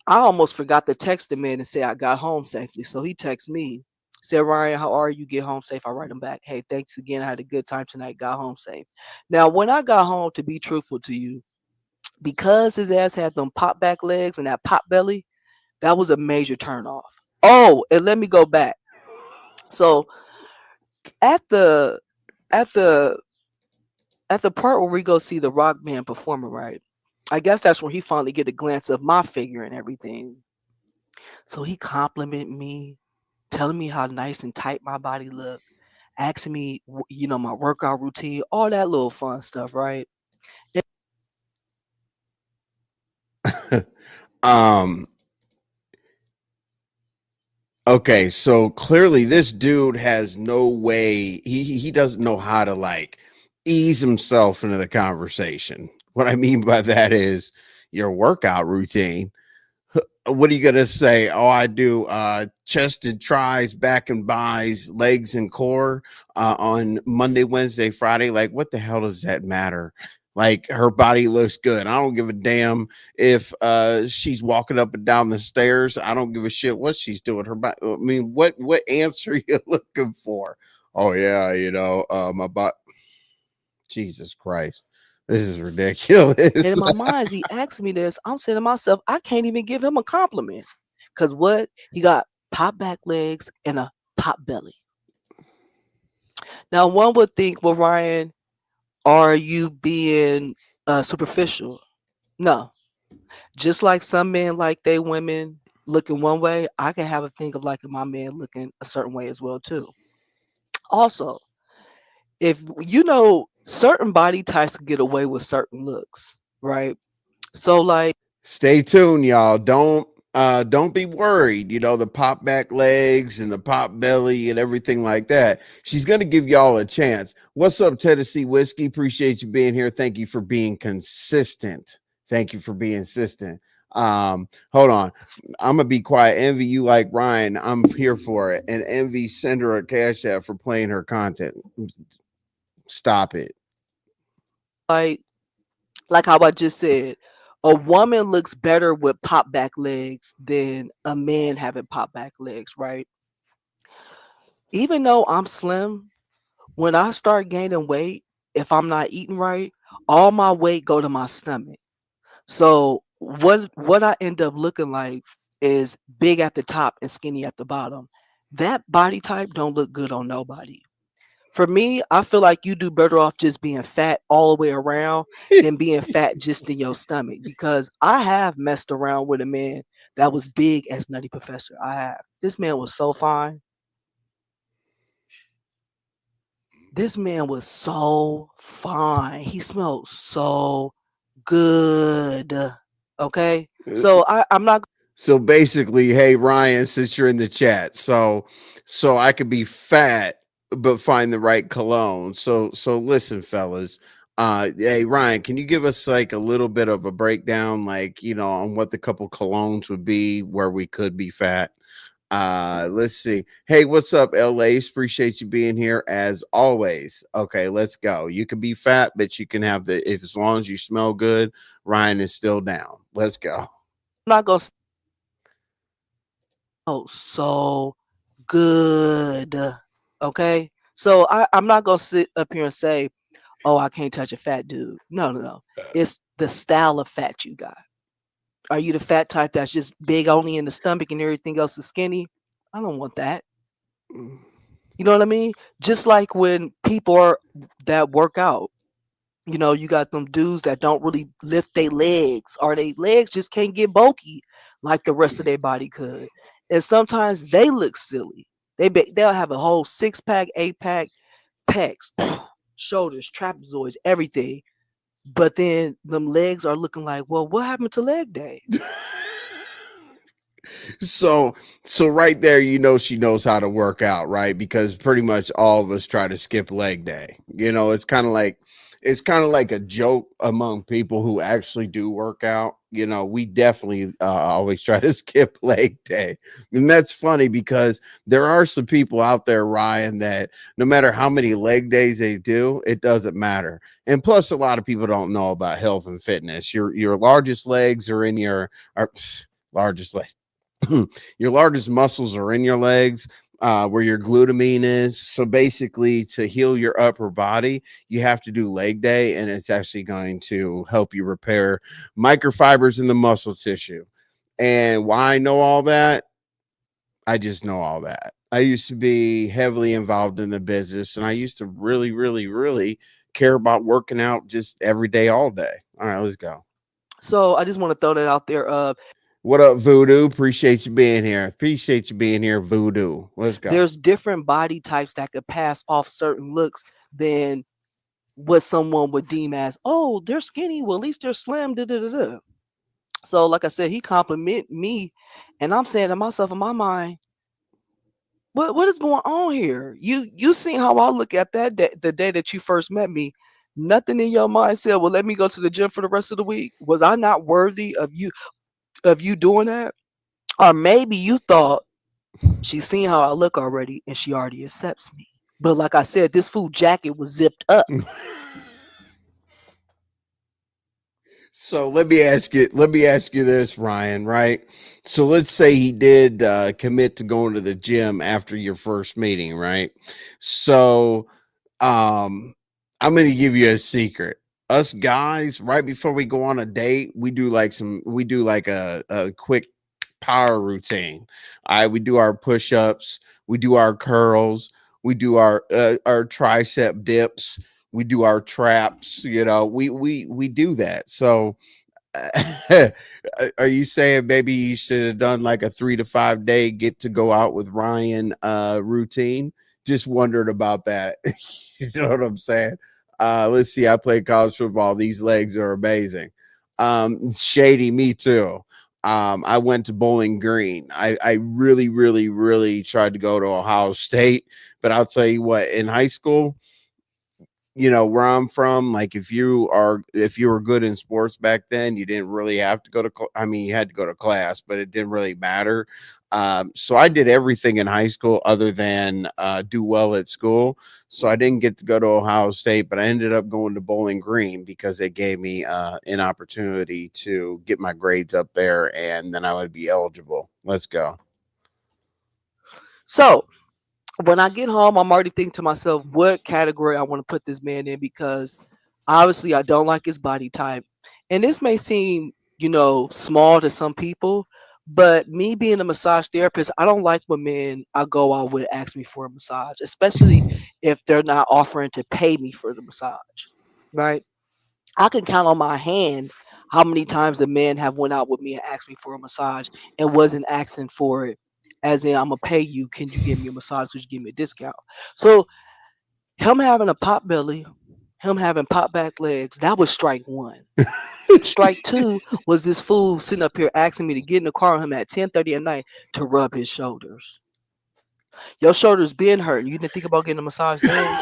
I almost forgot to text the man and say I got home safely. So he texts me, said, Ryan, how are you? Get home safe. I write him back. Hey, thanks again. I had a good time tonight. Got home safe. Now, when I got home, to be truthful to you, because his ass had them pop back legs and that pop belly, that was a major turn off. Oh, and let me go back. So at the at the at the part where we go see the rock band performer, right? I guess that's where he finally get a glance of my figure and everything. So he complimented me, telling me how nice and tight my body looked, asking me, my workout routine, all that little fun stuff, right? um Okay, so clearly this dude has no way. He doesn't know how to like ease himself into the conversation. What I mean by that is your workout routine. What are you gonna say? Oh, I do chest and tries, back and buys, legs and core on Monday, Wednesday, Friday. Like, what the hell does that matter? Like, her body looks good. I don't give a damn if she's walking up and down the stairs. I don't give a shit what she's doing. Her body. I mean, what answer are you looking for? Oh yeah, my body. Jesus Christ, this is ridiculous. And in my mind, as he asked me this, I'm saying to myself, I can't even give him a compliment. Cause what? He got pop back legs and a pop belly. Now one would think, well, Ryan, are you being superficial? No. Just like some men like they women looking one way, I can have a thing of liking my man looking a certain way as well too. Also, if certain body types can get away with certain looks, right? So like Stay tuned, y'all. Don't be worried. The pop back legs and the pop belly and everything like that. She's gonna give y'all a chance. What's up, Tennessee Whiskey? Appreciate you being here. Thank you for being consistent. Thank you for being consistent. Hold on. I'm gonna be quiet. Envy, you like Ryan. I'm here for it. And Envy, send her a cash app for playing her content. Stop it. like how I just said, a woman looks better with pop back legs than a man having pop back legs, right? Even though I'm slim, when I start gaining weight, if I'm not eating right, all my weight go to my stomach. So what I end up looking like is big at the top and skinny at the bottom. That body type don't look good on nobody. For me, I feel like you do better off just being fat all the way around than being fat just in your stomach. Because I have messed around with a man that was big as Nutty Professor. I have. This man was so fine. This man was so fine. He smelled so good. Okay. So I'm not. So basically, hey Ryan, since you're in the chat, so I could be fat but find the right cologne. So listen, fellas. Hey Ryan, can you give us like a little bit of a breakdown, like on what the couple colognes would be where we could be fat? Let's see. Hey, what's up, LA? Appreciate you being here as always. Okay, let's go. You can be fat, but you can have if as long as you smell good. Ryan is still down. Let's go. I'm not gonna. Oh, so good. Okay. So I'm not gonna sit up here and say, oh, I can't touch a fat dude. No. It's the style of fat you got. Are you the fat type that's just big only in the stomach and everything else is skinny? I don't want that. You know what I mean? Just like when people are that work out, you got them dudes that don't really lift their legs, or their legs just can't get bulky like the rest of their body could. And sometimes they look silly. They'll have a whole 6-pack, 8-pack, pecs, shoulders, trapezoids, everything. but then them legs are looking like, well, what happened to leg day? So right there, you know, she knows how to work out, right? Because pretty much all of us try to skip leg day. You know, it's kind of like a joke among people who actually do work out. You know, we definitely always try to skip leg day. And that's funny because there are some people out there, Ryan, that no matter how many leg days they do, it doesn't matter. And plus, a lot of people don't know about health and fitness. Your largest legs are in your are, largest leg. Your largest muscles are in your legs, where your glutamine is. So basically, to heal your upper body, you have to do leg day, and it's actually going to help you repair microfibers in the muscle tissue. And why I know all that, I just know all that. I used to be heavily involved in the business, and I used to really, really, really care about working out just every day, all day. All right, let's go. So I just want to throw that out there. What up, Voodoo? Appreciate you being here. Appreciate you being here, Voodoo. Let's go. There's different body types that could pass off certain looks than what someone would deem as, oh, they're skinny. Well, at least they're slim. Da, da, da, da. So, like I said, he compliment me, and I'm saying to myself in my mind, what is going on here? You seen how I look at that day, the day that you first met me. Nothing in your mind said, well, let me go to the gym for the rest of the week. Was I not worthy of you doing that? Or maybe you thought she's seen how I look already and she already accepts me. But like I said, this food jacket was zipped up. So let me ask you this, Ryan, right? So let's say he did commit to going to the gym after your first meeting, right? So um I'm going to give you a secret. Us guys, right before we go on a date, we do like a quick power routine. All right, we do our push-ups, we do our curls, we do our tricep dips, we do our traps, you know, we do that. So are you saying maybe you should have done like a 3 to 5 day get to go out with Ryan routine? Just wondered about that. You know what I'm saying? Let's see. I play college football. These legs are amazing. Shady, me too. I went to Bowling Green. I really, really, really tried to go to Ohio State, but I'll tell you what, in high school, you know, where I'm from, like if you were good in sports back then, you didn't really have to go to I mean, you had to go to class, but it didn't really matter. So I did everything in high school other than do well at school. So I didn't get to go to Ohio State, but I ended up going to Bowling Green because it gave me an opportunity to get my grades up there, and then I would be eligible. Let's go. So when I get home, I'm already thinking to myself, what category I want to put this man in, because obviously I don't like his body type. And this may seem, small to some people, but me being a massage therapist, I don't like when men I go out with ask me for a massage, especially if they're not offering to pay me for the massage. Right? I can count on my hand how many times a man have went out with me and asked me for a massage and wasn't asking for it, as in I'm gonna pay you. Can you give me a massage? Could you give me a discount? So him having a pot belly, him having pop back legs, that was strike one. Strike two was this fool sitting up here asking me to get in the car with him at 10:30 at night to rub his shoulders. Your shoulders been hurting. You didn't think about getting a massage then?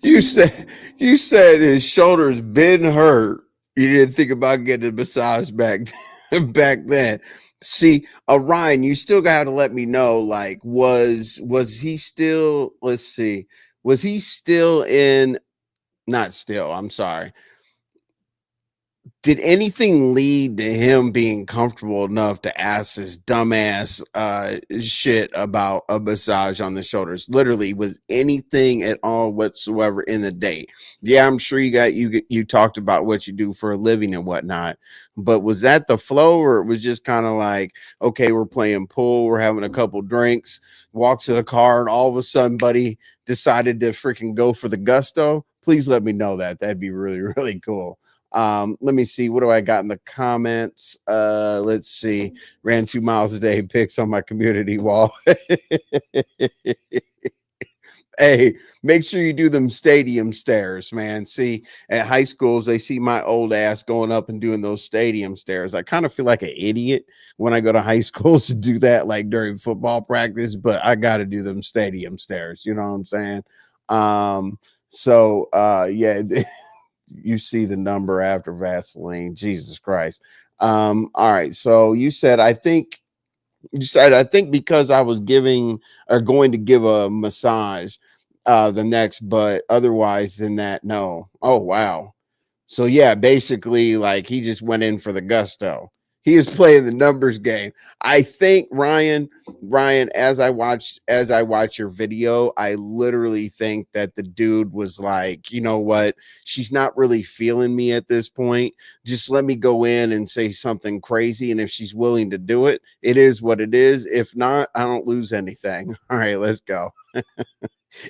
you said you said his shoulders been hurt. You didn't think about getting a massage back then. See, Ryan, you still got to let me know. Like, was he still? Let's see. Was he still in? Not still. I'm sorry. Did anything lead to him being comfortable enough to ask this dumbass shit about a massage on the shoulders? Literally, was anything at all whatsoever in the date? Yeah, I'm sure you talked about what you do for a living and whatnot, but was that the flow, or it was just kind of like, okay, we're playing pool, we're having a couple drinks, walk to the car, and all of a sudden, buddy decided to freaking go for the gusto? Please let me know that. That'd be really, really cool. Let me see. What do I got in the comments? Let's see. Ran 2 miles a day, pics on my community wall. Hey, make sure you do them stadium stairs, man. See, at high schools, they see my old ass going up and doing those stadium stairs. I kind of feel like an idiot when I go to high schools to do that, like during football practice, but I got to do them stadium stairs. You know what I'm saying? Yeah, you see the number after Vaseline. Jesus Christ. All right. So you said, I think because I was giving or going to give a massage the next, but otherwise than that, no. Oh, wow. So yeah, basically, like he just went in for the gusto. He is playing the numbers game. I think Ryan, as I watch your video, I literally think that the dude was like, you know what, she's not really feeling me at this point. Just let me go in and say something crazy, and if she's willing to do it, it is what it is. If not, I don't lose anything. All right, let's go.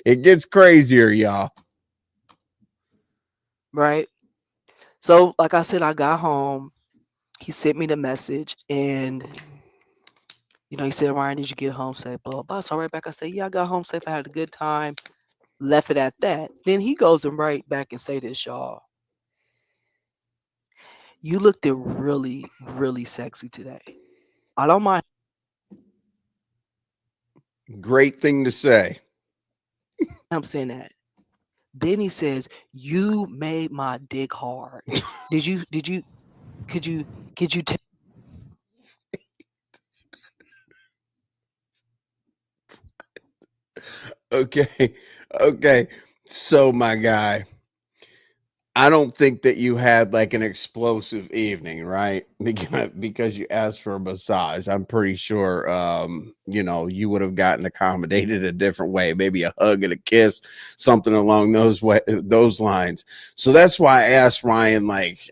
It gets crazier, y'all. right? So, like I said, I got home. He sent me the message, and he said, "Ryan, did you get home safe?" Blah blah blah. So I write back. I said, "Yeah, I got home safe. I had a good time." Left it at that. Then he goes and right back and say this, y'all. You looked it really, really sexy today. I don't mind Great thing to say. him saying that. Then he says, "You made my dick hard." Did you? Could you tell? Okay. Okay. So, my guy, I don't think that you had like an explosive evening, right? Because you asked for a massage. I'm pretty sure you would have gotten accommodated a different way, maybe a hug and a kiss, something along those lines. So that's why I asked Ryan, like,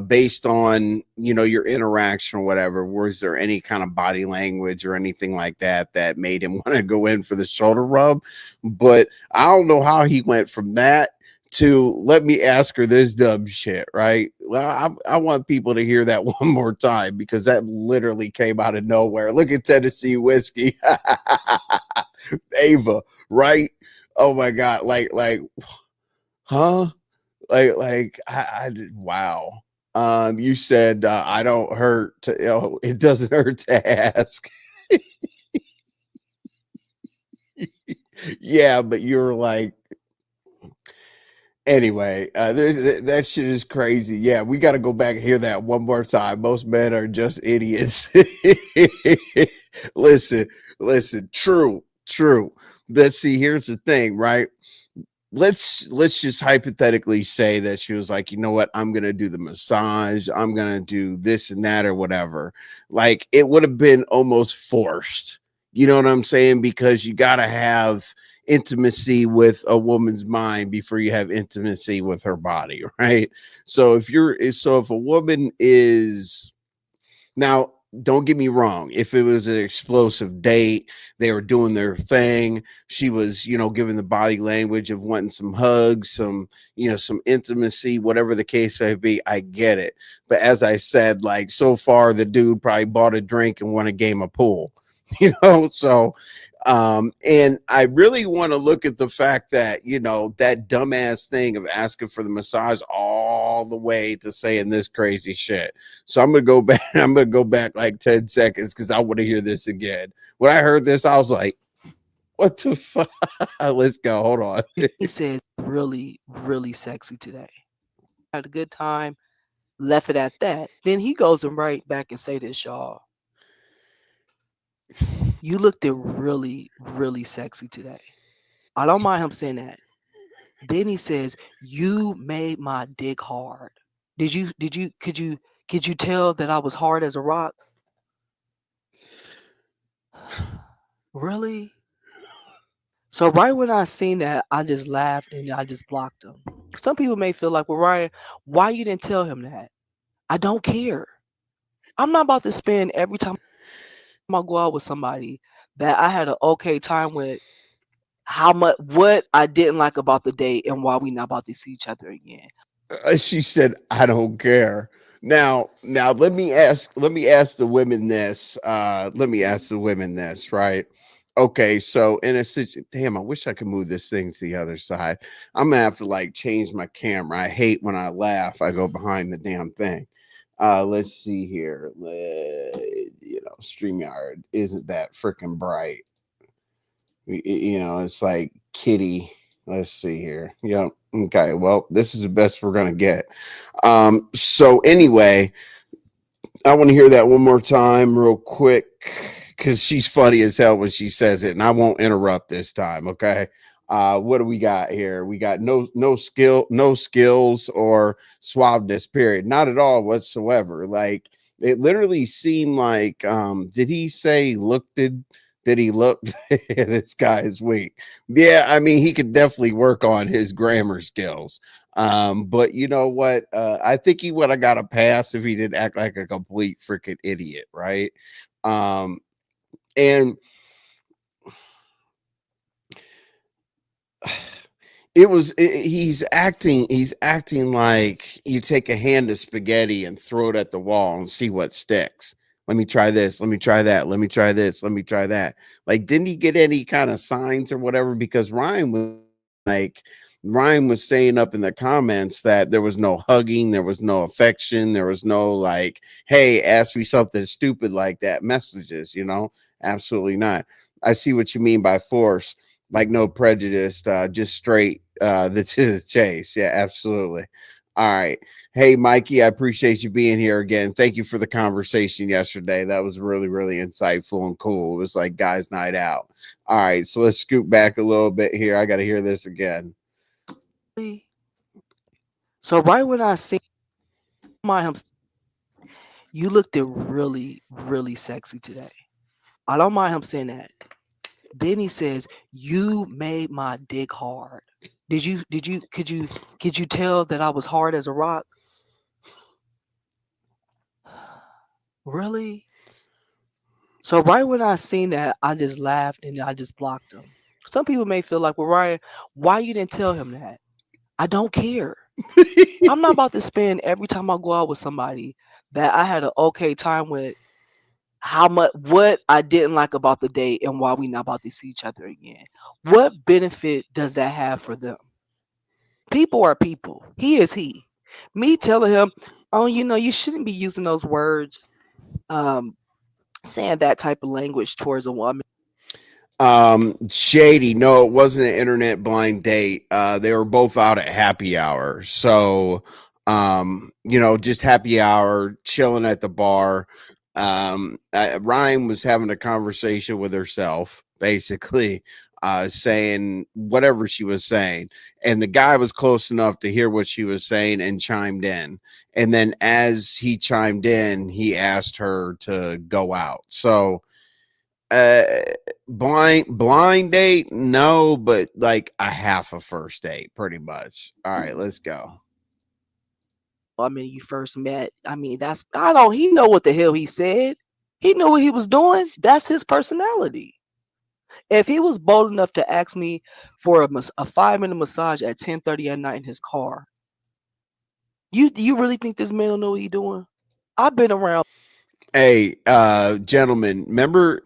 based on your interaction or whatever, was there any kind of body language or anything like that that made him want to go in for the shoulder rub? But I don't know how he went from that to let me ask her this dumb shit, right? Well, I want people to hear that one more time because that literally came out of nowhere. Look at Tennessee whiskey, Ava, right? Oh my god, huh? Wow. You said I don't hurt. It doesn't hurt to ask. Yeah, but you're like, anyway, that shit is crazy. Yeah, we got to go back and hear that one more time. Most men are just idiots. listen, listen. True. But see, here's the thing, right? Let's just hypothetically say that she was like, you know what, I'm gonna do the massage, I'm gonna do this and that or whatever. Like it would have been almost forced. You know what I'm saying? Because you gotta have intimacy with a woman's mind before you have intimacy with her body, right? So if a woman is now, don't get me wrong. If it was an explosive date, they were doing their thing. She was, giving the body language of wanting some hugs, some intimacy, whatever the case may be. I get it. But as I said, like so far, the dude probably bought a drink and won a game of pool, So, and I really want to look at the fact that, that dumbass thing of asking for the massage all the way to saying this crazy shit. So I'm going to go back. I'm going to go back like 10 seconds because I want to hear this again. When I heard this, I was like, what the fuck? Let's go. Hold on. He says, "Really, really sexy today. Had a good time." Left it at that. Then he goes and right back and say this, y'all. You looked it really, really sexy today. I don't mind him saying that. Then he says, "You made my dick hard." Could you tell that I was hard as a rock? Really? So right when I seen that, I just laughed and I just blocked him. Some people may feel like, "Well, Ryan, why you didn't tell him that?" I don't care. I'm not about to spend every time I go out with somebody that I had an okay time with what I didn't like about the date and why we not about to see each other again. She said, "I don't care." Now let me ask the women this. Let me ask the women this, right? Okay, so in a situation, damn, I wish I could move this thing to the other side. I'm gonna have to like change my camera. I hate when I laugh, I go behind the damn thing. Let's see here. StreamYard isn't that freaking bright. It's like kitty. Let's see here. Yep. Okay. Well, this is the best we're gonna get. So anyway, I want to hear that one more time, real quick, because she's funny as hell when she says it, and I won't interrupt this time. Okay. What do we got here? We got no skills or suaveness, period. Not at all whatsoever. Like it literally seemed like did he say looked did he look this guy is weak. Yeah, I mean he could definitely work on his grammar skills. But you know what? I think he would have got a pass if he didn't act like a complete freaking idiot, right? And he's acting like you take a hand of spaghetti and throw it at the wall and see what sticks. Let me try this, let me try that, let me try this, let me try that. Like, didn't he get any kind of signs or whatever? Because Ryan was saying up in the comments that there was no hugging, there was no affection, there was no like, hey, ask me something stupid like that messages, absolutely not. I see what you mean by force, like no prejudice, just straight to the chase. Yeah, absolutely. All right. Hey, Mikey, I appreciate you being here again. Thank you for the conversation yesterday. That was really, really insightful and cool. It was like guys' night out. All right, so let's scoot back a little bit here. I got to hear this again. So right when I seen him, you looked really, really sexy today. I don't mind him saying that. Then he says, "You made my dick hard." Could you tell that I was hard as a rock? Really? So right when I seen that, I just laughed and I just blocked him. Some people may feel like, well, Ryan, why you didn't tell him that? I don't care. I'm not about to spend every time I go out with somebody that I had an okay time with what I didn't like about the date and why we not about to see each other again. What benefit does that have for them? People are people. He is he. Me telling him, oh, you shouldn't be using those words, saying that type of language towards a woman. Shady, no, it wasn't an internet blind date. They were both out at happy hour. So just happy hour, chilling at the bar. Ryan was having a conversation with herself, basically, saying whatever she was saying, and the guy was close enough to hear what she was saying and chimed in. And then as he chimed in, he asked her to go out. So blind date, no, but like a half a first date, pretty much. All right, let's go. I mean, you first met. I mean, he know what the hell he said. He knew what he was doing. That's his personality. If he was bold enough to ask me for a 5-minute massage at 10:30 at night in his car, you really think this man don't know what he's doing? I've been around. Hey, gentlemen,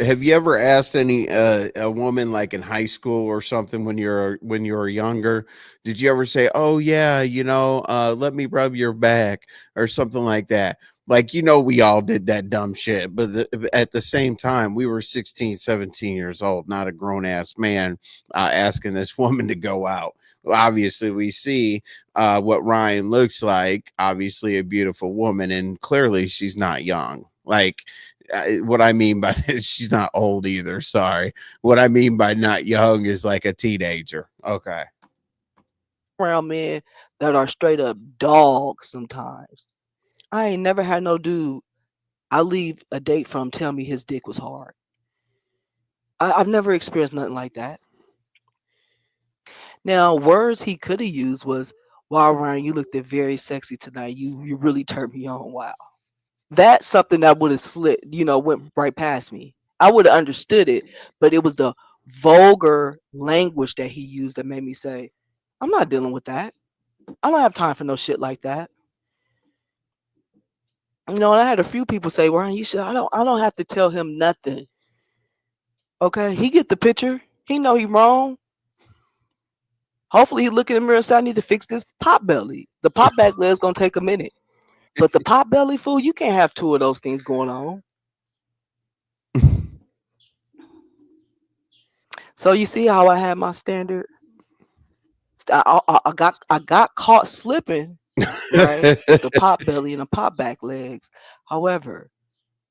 have you ever asked a woman like in high school or something when you were younger? Did you ever say, "Oh yeah, let me rub your back" or something like that? Like, we all did that dumb shit, but at the same time, we were 16, 17 years old, not a grown ass man asking this woman to go out. Obviously, we see what Ryan looks like, obviously a beautiful woman, and clearly she's not young. Like, what I mean by this, she's not old either. Sorry. What I mean by not young is like a teenager. Okay. Around men that are straight up dogs sometimes. I ain't never had no dude I leave a date from tell me his dick was hard. I've never experienced nothing like that. Now, words he could have used was, "Wow, Ryan, you looked very sexy tonight. You really turned me on. Wow." That's something that would have went right past me. I would have understood it, but it was the vulgar language that he used that made me say, I'm not dealing with that. I don't have time for no shit like that. And I had a few people say, Ryan, you should I don't have to tell him nothing. Okay, he get the picture. He know he wrong. Hopefully he look in the mirror and say, I need to fix this pot belly. The pop back leg's gonna take a minute. But the pot belly, fool, you can't have two of those things going on. So you see how I had my standard? I got caught slipping, right, with the pot belly and the pop back legs. However,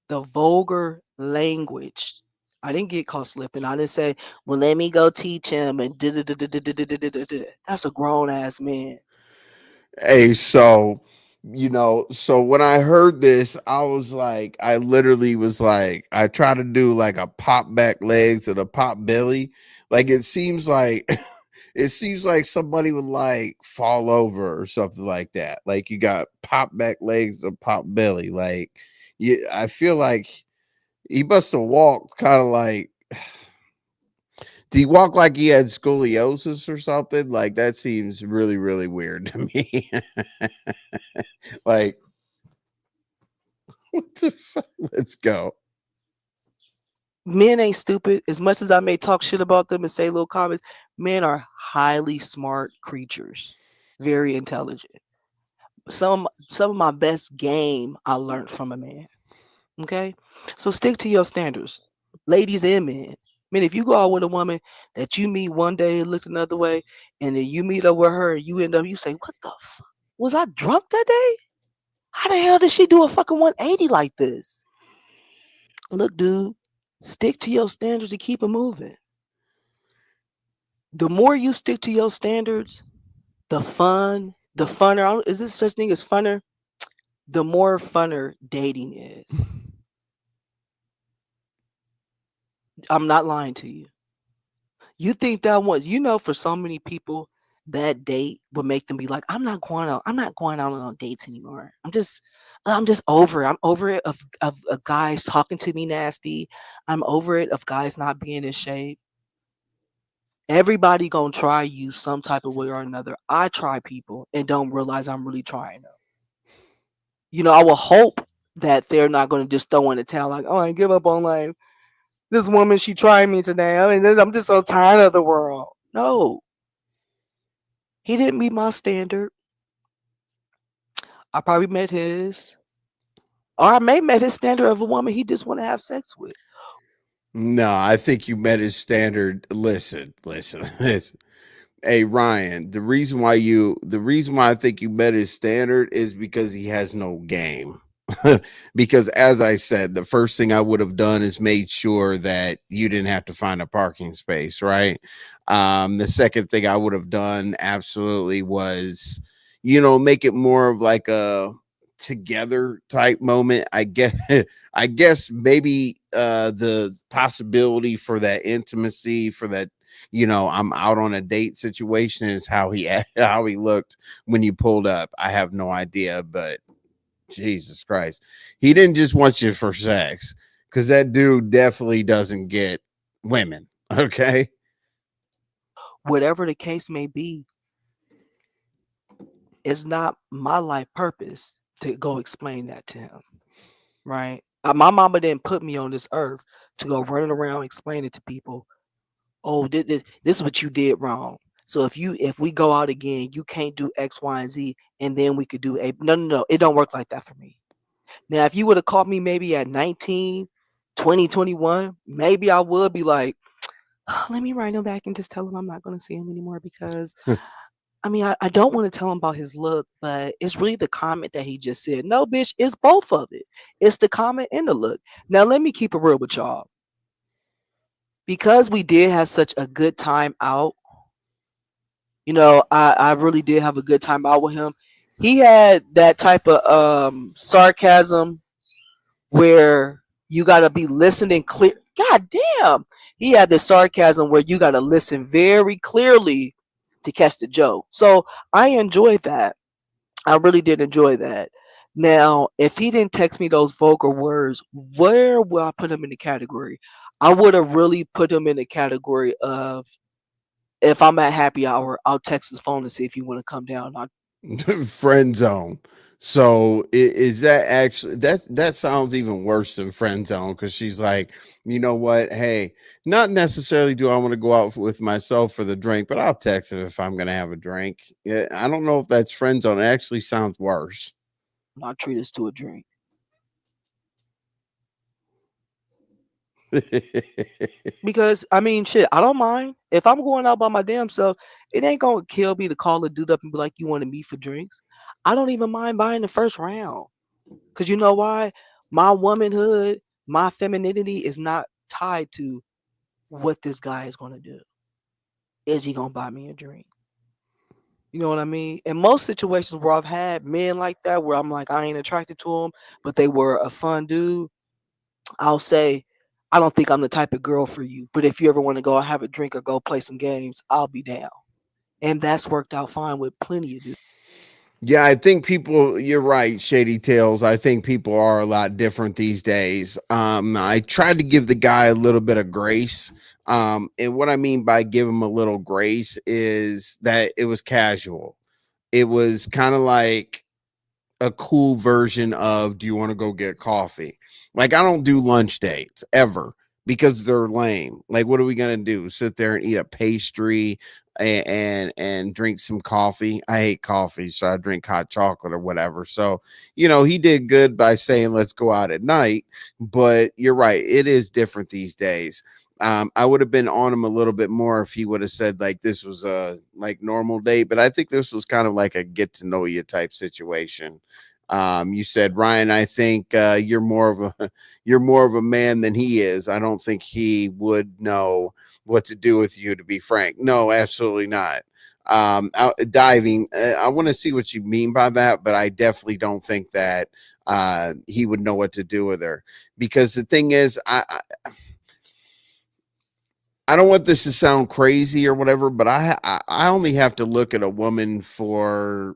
the vulgar language, I didn't get caught slipping. I didn't say, well, let me go teach him and that's a grown ass man. Hey, so so when I heard this, I was like, I literally was like, I try to do like a pop back legs and a pop belly. Like it seems like it seems like somebody would like fall over or something like that. Like you got pop back legs and pop belly. Like I feel like he must have walked kind of like, do you walk like he had scoliosis or something? Like that seems really, really weird to me. Like, what the fuck? Let's go. Men ain't stupid. As much as I may talk shit about them and say little comments, men are highly smart creatures, very intelligent. Some of my best game I learned from a man. Okay, so stick to your standards, ladies and men. I mean, if you go out with a woman that you meet one day and look another way, and then you meet up with her and you end up, you say, "What the fuck? Was I drunk that day? How the hell did she do a fucking 180 like this?" Look, dude, stick to your standards and keep it moving. The more you stick to your standards, the funner. Is this such thing as funner? The more funner dating is. I'm not lying to you. You think that was, for so many people, that date would make them be like, I'm not going out on dates anymore. I'm just over it. I'm over it of guys talking to me nasty. I'm over it of guys not being in shape. Everybody gonna try you some type of way or another. I try people and don't realize I'm really trying them. I will hope that they're not gonna just throw in the towel like, oh, I give up on life. This woman, she tried me today. I mean, I'm just so tired of the world. No, he didn't meet my standard. I probably met his, or I may met his standard of a woman he just want to have sex with. No, I think you met his standard. Listen, listen. Hey Ryan, the reason why I think you met his standard is because he has no game. Because as I said, the first thing I would have done is made sure that you didn't have to find a parking space, right? The second thing I would have done absolutely was, make it more of like a together type moment. I guess maybe the possibility for that intimacy, for that, I'm out on a date situation is how how he looked when you pulled up. I have no idea, but Jesus Christ. He didn't just want you for sex, because that dude definitely doesn't get women. Okay. Whatever the case may be, it's not my life purpose to go explain that to him, right? My mama didn't put me on this earth to go running around explaining to people, oh, this is what you did wrong. So if we go out again, you can't do X, Y, and Z, and then we could do A. No. It don't work like that for me. Now, if you would have caught me maybe at 19, 20, 21, maybe I would be like, let me write him back and just tell him I'm not going to see him anymore because, I mean, I don't want to tell him about his look, but it's really the comment that he just said. No, bitch, it's both of it. It's the comment and the look. Now, let me keep it real with y'all. Because we did have such a good time out, I really did have a good time out with him. He had that type of sarcasm where you gotta be listening clear. God damn. He had this sarcasm where you gotta listen very clearly to catch the joke. So I enjoyed that. I really did enjoy that. Now, if he didn't text me those vulgar words, where will I put him in the category? I would have really put him in the category of, if I'm at happy hour, I'll text his phone to see if you want to come down. Friend zone. So is that actually that sounds even worse than friend zone because she's like, you know what? Hey, not necessarily do I want to go out with myself for the drink, but I'll text him if I'm gonna have a drink. Yeah, I don't know if that's friend zone. It actually sounds worse. Not treat us to a drink. Because I mean, shit, I don't mind if I'm going out by my damn self. It ain't gonna kill me to call a dude up and be like, "You want to meet for drinks?" I don't even mind buying the first round, cause you know why? My womanhood, my femininity is not tied to what this guy is gonna do. Is he gonna buy me a drink? You know what I mean? In most situations where I've had men like that, where I'm like, I ain't attracted to them, but they were a fun dude, I'll say, I don't think I'm the type of girl for you, but if you ever want to go have a drink or go play some games, I'll be down. And that's worked out fine with plenty of dudes. Yeah, I think people, you're right, Shady Tails. I think people are a lot different these days. I tried to give the guy a little bit of grace. And what I mean by give him a little grace is that it was casual. It was kind of like a cool version of do you want to go get coffee? Like I don't do lunch dates ever because they're lame. Like what are we gonna do? Sit there and eat a pastry and drink some coffee? I hate coffee, so I drink hot chocolate or whatever. So, he did good by saying let's go out at night, but you're right, it is different these days. I would have been on him a little bit more if he would have said like this was a like normal date, but I think this was kind of like a get to know you type situation. You said, Ryan, I think you're more of a you're more of a man than he is. I don't think he would know what to do with you, to be frank. No, absolutely not. Diving, I want to see what you mean by that, but I definitely don't think that he would know what to do with her because the thing is, I don't want this to sound crazy or whatever, but I only have to look at a woman for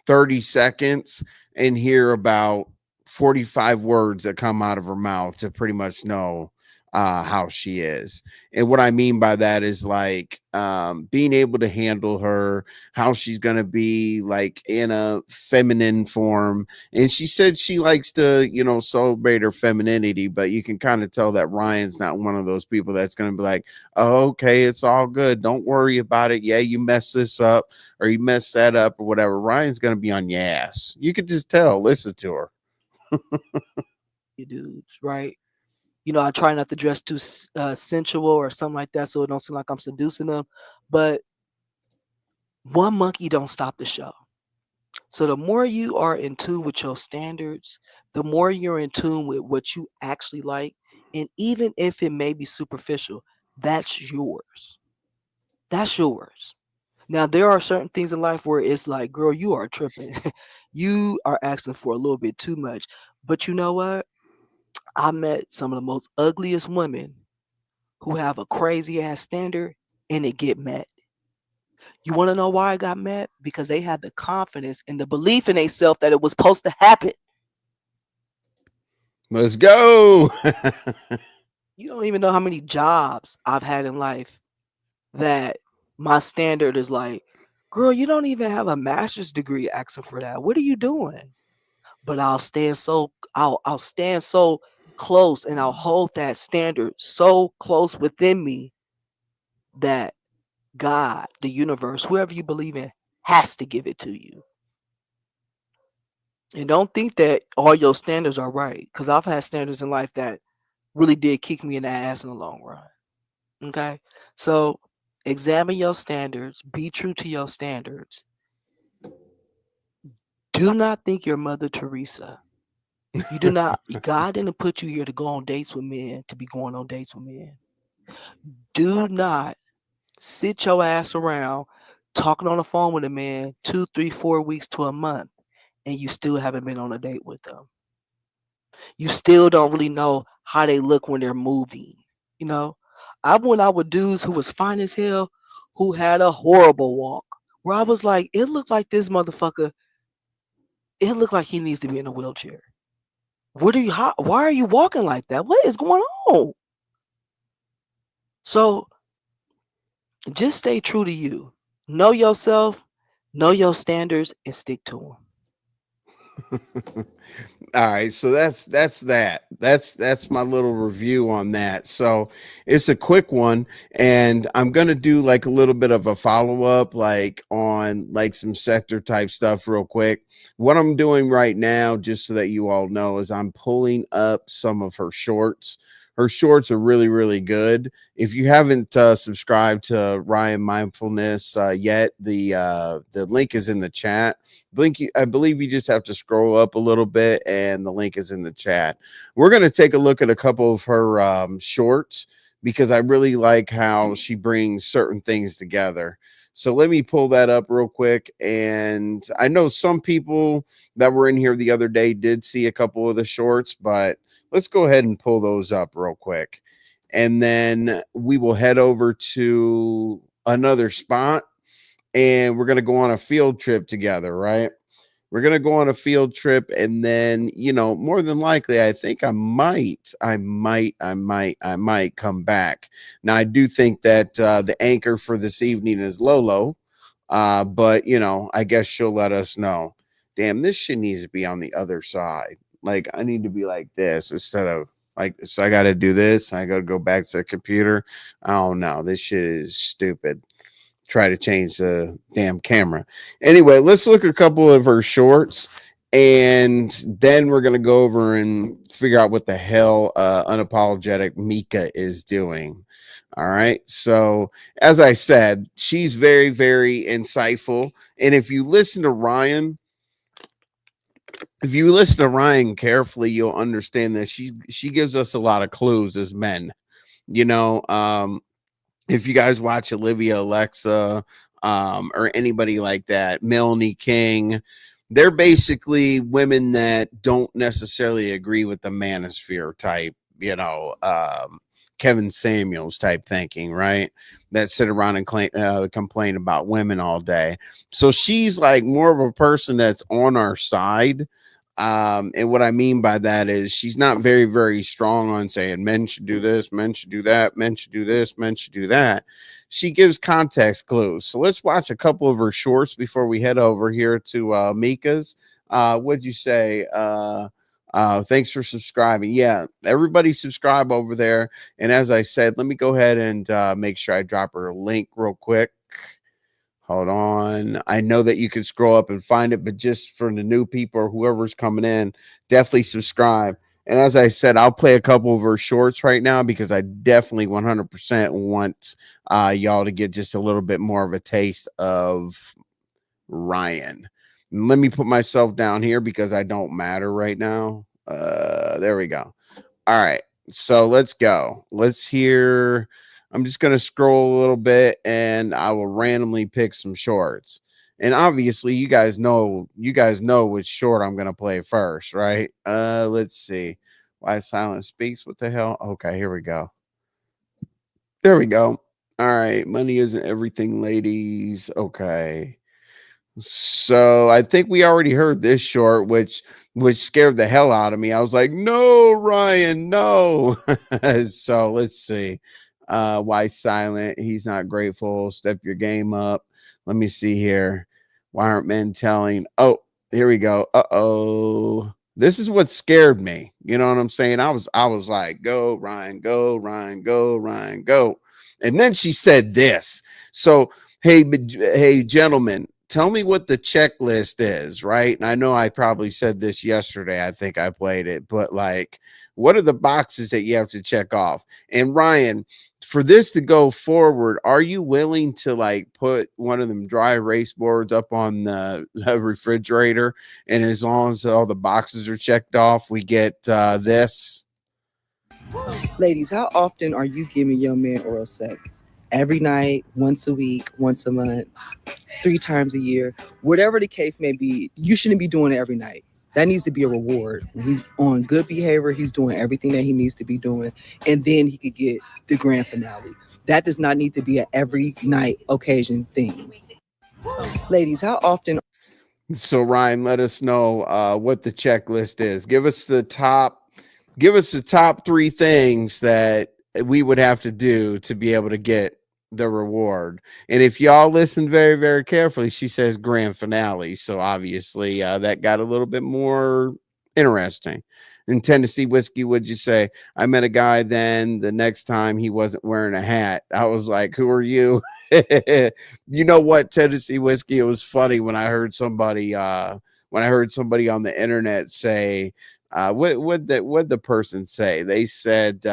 30 seconds and hear about 45 words that come out of her mouth to pretty much know how she is. And what I mean by that is like being able to handle her, how she's going to be like in a feminine form. And she said she likes to, celebrate her femininity, but you can kind of tell that Ryan's not one of those people that's going to be like, oh, okay, it's all good. Don't worry about it. Yeah, you messed this up or you messed that up or whatever. Ryan's going to be on your ass. You could just tell, listen to her. You dudes, right? I try not to dress too sensual or something like that, so it don't seem like I'm seducing them. But one monkey don't stop the show. So the more you are in tune with your standards, the more you're in tune with what you actually like, and even if it may be superficial, that's yours. That's yours. Now there are certain things in life where it's like, girl, you are tripping. You are asking for a little bit too much. But you know what? I met some of the most ugliest women who have a crazy ass standard and it get met. You want to know why I got met? Because they had the confidence and the belief in themselves that it was supposed to happen. Let's go. You don't even know how many jobs I've had in life that my standard is like, girl, you don't even have a master's degree asking for that. What are you doing? But I'll stand so close and I'll hold that standard so close within me that God, the universe, whoever you believe in, has to give it to you. And don't think that all your standards are right, because I've had standards in life that really did kick me in the ass in the long run. Okay? So examine your standards, be true to your standards. Do not think you're Mother Teresa. You do not, God didn't put you here to go on dates with men, to be going on dates with men. Do not sit your ass around talking on the phone with a man 2, 3, 4 weeks to a month, and you still haven't been on a date with them. You still don't really know how they look when they're moving. I went out with dudes who was fine as hell, who had a horrible walk, where I was like, it looked like this motherfucker, it looked like he needs to be in a wheelchair. Why are you walking like that? What is going on? So just stay true to you. Know yourself, know your standards, and stick to them. All right, so that's my little review on that. So it's a quick one, and I'm gonna do like a little bit of a follow up, like on like some sector type stuff, real quick. What I'm doing right now, just so that you all know, is I'm pulling up some of her shorts. Her shorts are really, really good. If you haven't subscribed to Ryan Mindfulness yet, the link is in the chat. I believe you just have to scroll up a little bit, and the link is in the chat. We're going to take a look at a couple of her shorts because I really like how she brings certain things together. So let me pull that up real quick. And I know some people that were in here the other day did see a couple of the shorts, but let's go ahead and pull those up real quick. And then we will head over to another spot, and we're going to go on a field trip together, right? We're going to go on a field trip, and then, more than likely, I think I might come back. Now, I do think that the anchor for this evening is Lolo, but, I guess she'll let us know. Damn, this shit needs to be on the other side. Like, I need to be like this instead of like, so I got to do this. I got to go back to the computer. Oh, no, this shit is stupid. Try to change the damn camera. Anyway, let's look at a couple of her shorts, and then we're going to go over and figure out what the hell unapologetic Mika is doing. All right. So, as I said, she's very, very insightful. And if you listen to Ryan, carefully, you'll understand that she gives us a lot of clues as men. If you guys watch Olivia Alexa, or anybody like that, Melanie King, they're basically women that don't necessarily agree with the manosphere type, Kevin Samuels type thinking, right? That sit around and complain about women all day. So she's like more of a person that's on our side. And what I mean by that is she's not very, very strong on saying men should do this, men should do that, men should do this, men should do that. She gives context clues. So let's watch a couple of her shorts before we head over here to Mika's. What'd you say? Thanks for subscribing. Yeah, everybody subscribe over there. And as I said, let me go ahead and make sure I drop her a link real quick. Hold on. I know that you can scroll up and find it, but just for the new people or whoever's coming in, definitely subscribe. And as I said, I'll play a couple of her shorts right now because I definitely 100% want y'all to get just a little bit more of a taste of Ryan. Let me put myself down here because I don't matter right now. There we go. All right. So let's go. Let's hear. I'm just going to scroll a little bit and I will randomly pick some shorts. And obviously you guys know which short I'm going to play first, right? Let's see. Why Silence Speaks. What the hell? Okay, here we go. There we go. All right. Money isn't everything, ladies. Okay. So I think we already heard this short, which scared the hell out of me. I was like, no, Ryan, no. So let's see. Why silent? He's not grateful. Step your game up. Let me see here. Why aren't men telling? Oh, here we go. Uh-oh. This is what scared me. You know what I'm saying? I was like, go, Ryan, go, Ryan, go, Ryan, go. And then she said this. So, hey, gentlemen, tell me what the checklist is, right? And I know I probably said this yesterday. I think I played it, but like, what are the boxes that you have to check off? And Ryan, for this to go forward, are you willing to like put one of them dry erase boards up on the refrigerator? And as long as all the boxes are checked off, we get this. Ladies, how often are you giving your man oral sex? Every night, once a week, once a month, 3 times a year, whatever the case may be. You shouldn't be doing it every night. That needs to be a reward. When he's on good behavior, he's doing everything that he needs to be doing, and then he could get the grand finale. That does not need to be an every night occasion thing. Ladies, how often? So Ryan, let us know what the checklist is. Give us the top 3 things that we would have to do to be able to get the reward. And if y'all listen very, very carefully, she says grand finale. So obviously that got a little bit more interesting. In Tennessee Whiskey, would you say? I met a guy then the next time he wasn't wearing a hat. I was like, who are you? You know what, Tennessee Whiskey? It was funny when I heard somebody on the internet say, what the person say? They said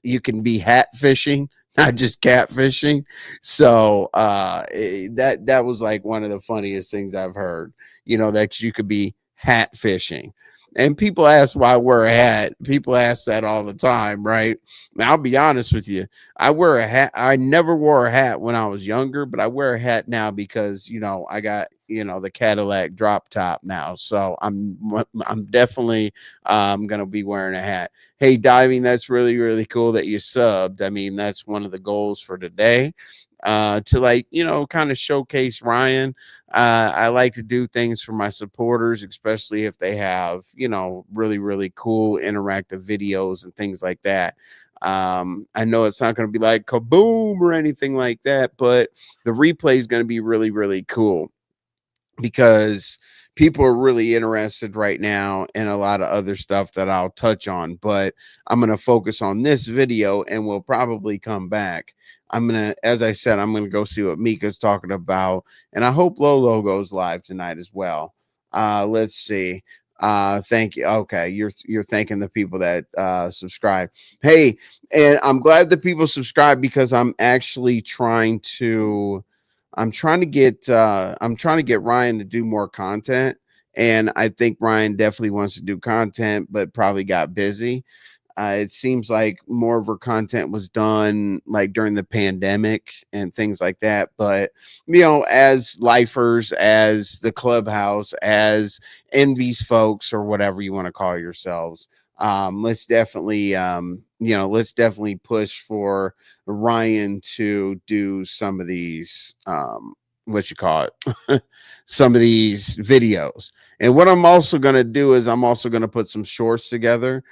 you can be hat fishing, not just catfishing. So that was like one of the funniest things I've heard. You know, that you could be hat fishing. And people ask why I wear a hat. People ask that all the time, right? Now, I'll be honest with you. I wear a hat. I never wore a hat when I was younger, but I wear a hat now because, you know, I got, you know, the Cadillac drop top now. So I'm definitely going to be wearing a hat. Hey, Diving, that's really, really cool that you subbed. I mean, that's one of the goals for today. To, like, you know, kind of showcase Ryan. I like to do things for my supporters, especially if they have, you know, really, really cool interactive videos and things like that. I know it's not going to be like kaboom or anything like that, but the replay is going to be really, really cool because people are really interested right now in a lot of other stuff that I'll touch on, but I'm going to focus on this video and we'll probably come back. As I said, I'm going to go see what Mika's talking about, and I hope Lolo goes live tonight as well. Let's see. Thank you. Okay. You're thanking the people that subscribe. Hey, and I'm glad that people subscribe because I'm actually trying to get Ryan to do more content, and I think Ryan definitely wants to do content, but probably got busy. It seems like more of her content was done like during the pandemic and things like that. But, you know, as lifers, as the clubhouse, as envies folks, or whatever you want to call yourselves, let's definitely push for Ryan to do some of these some of these videos. And what I'm also going to do is I'm also going to put some shorts together.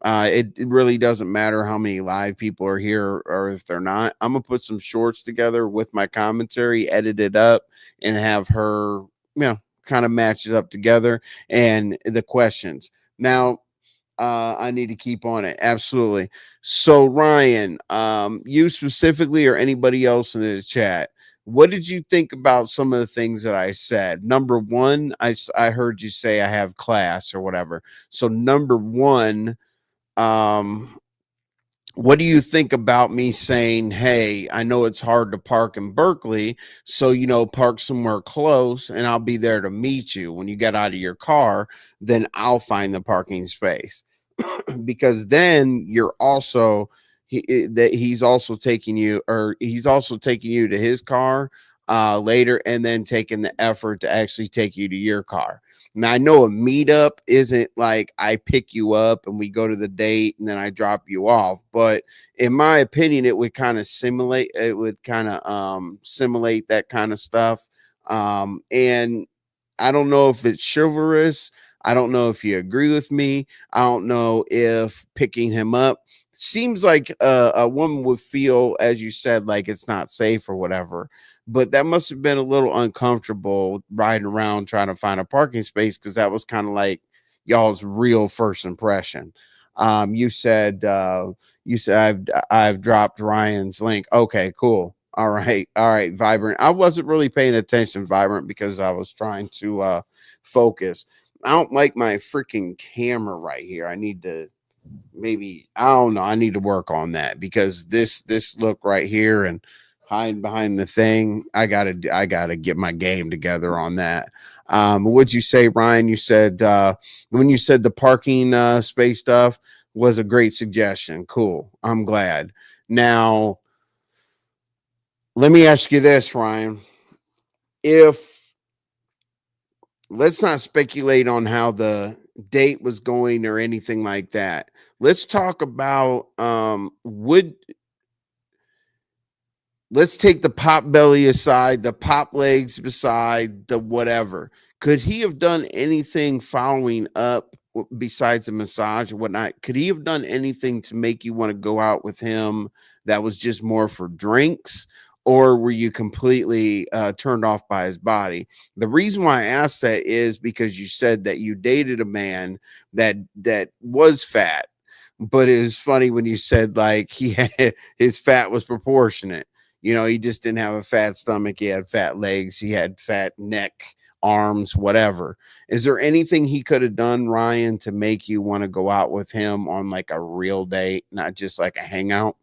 It really doesn't matter how many live people are here or if they're not. I'm gonna put some shorts together with my commentary, edit it up, and have her, you know, kind of match it up together and the questions. Now, I need to keep on it. Absolutely. So, Ryan, you specifically or anybody else in the chat, what did you think about some of the things that I said? Number one, I heard you say I have class or whatever. So, number one, what do you think about me saying, hey, I know it's hard to park in Berkeley, so, you know, park somewhere close and I'll be there to meet you. When you get out of your car, then I'll find the parking space. Because then you're also he's also taking you to his car later, and then taking the effort to actually take you to your car. Now, I know a meetup isn't like I pick you up and we go to the date and then I drop you off, but in my opinion, it would kind of simulate that kind of stuff. And I don't know if it's chivalrous. I don't know if you agree with me. I don't know if picking him up seems like a woman would feel, as you said, like it's not safe or whatever. But that must have been a little uncomfortable riding around trying to find a parking space, because that was kind of like y'all's real first impression. You said I've dropped Ryan's link. Okay, cool. All right, Vibrant. I wasn't really paying attention, Vibrant, because I was trying to focus. I don't like my freaking camera right here. I need to I need to work on that, because this look right here and hiding behind the thing, I gotta get my game together on that. What'd you say, Ryan? You said when you said the parking space stuff was a great suggestion. Cool. I'm glad. Now, let me ask you this, Ryan. Let's not speculate on how the date was going or anything like that. Let's talk about let's take the pop belly aside, the pop legs beside, the whatever. Could he have done anything following up besides the massage or whatnot? Could he have done anything to make you want to go out with him that was just more for drinks? or were you completely turned off by his body? The reason why I asked that is because you said that you dated a man that was fat, but it was funny when you said like he had his fat was proportionate. You know, he just didn't have a fat stomach. He had fat legs. He had fat neck, arms, whatever. Is there anything he could have done, Ryan, to make you want to go out with him on like a real date, not just like a hangout?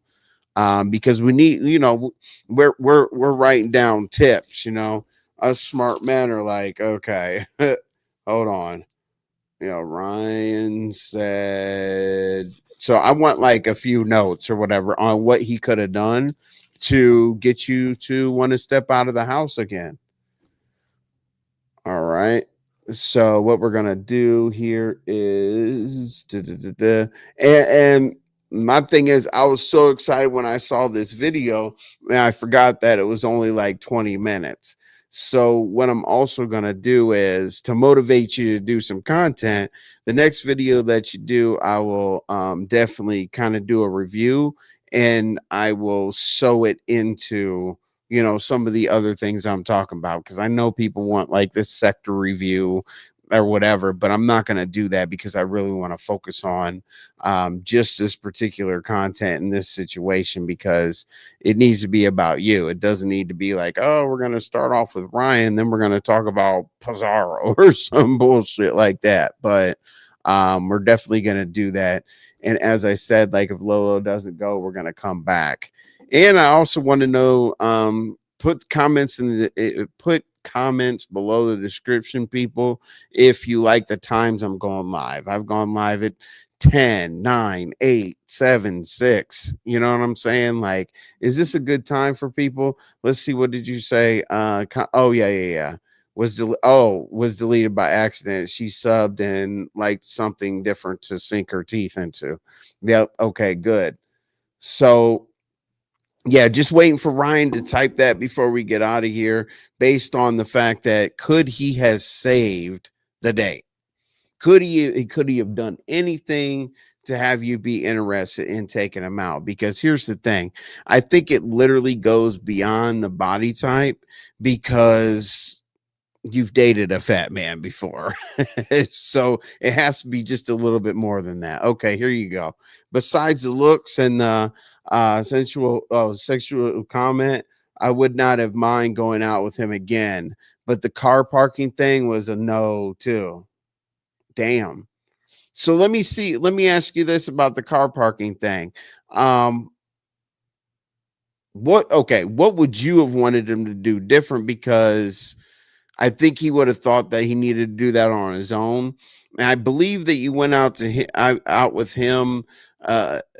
Because we need, you know, we're writing down tips. You know, us smart men are like, okay, hold on. You know, Ryan said. So I want like a few notes or whatever on what he could have done to get you to want to step out of the house again. All right. So what we're gonna do here is and my thing is I was so excited when I saw this video and I forgot that it was only like 20 minutes. So what I'm also gonna do is to motivate you to do some content. The next video that you do, I will definitely kind of do a review and I will sew it into, you know, some of the other things I'm talking about, because I know people want like this sector review or whatever, but I'm not going to do that because I really want to focus on just this particular content in this situation, because it needs to be about you. It doesn't need to be like, oh, we're going to start off with Ryan, then we're going to talk about Pizarro or some bullshit like that. But we're definitely going to do that. And as I said, like if Lolo doesn't go, we're going to come back. And I also want to know, put comments put comments below the description, people, if you like the times I'm going live. I've gone live at 10, 9, 8, 7, 6. You know what I'm saying? Like, is this a good time for people? Let's see. What did you say? Oh, yeah. Was deleted by accident. She subbed and liked something different to sink her teeth into. Yeah. Okay, good. So yeah, just waiting for Ryan to type that before we get out of here, based on the fact that could he has saved the date? Could he have done anything to have you be interested in taking him out? Because here's the thing. I think it literally goes beyond the body type, because you've dated a fat man before. So it has to be just a little bit more than that. Okay, here you go. Besides the looks and the sexual comment, I would not have mind going out with him again, but the car parking thing was a no too. Damn. So let me ask you this about the car parking thing. What would you have wanted him to do different? Because I think he would have thought that he needed to do that on his own. And I believe that you went out with him.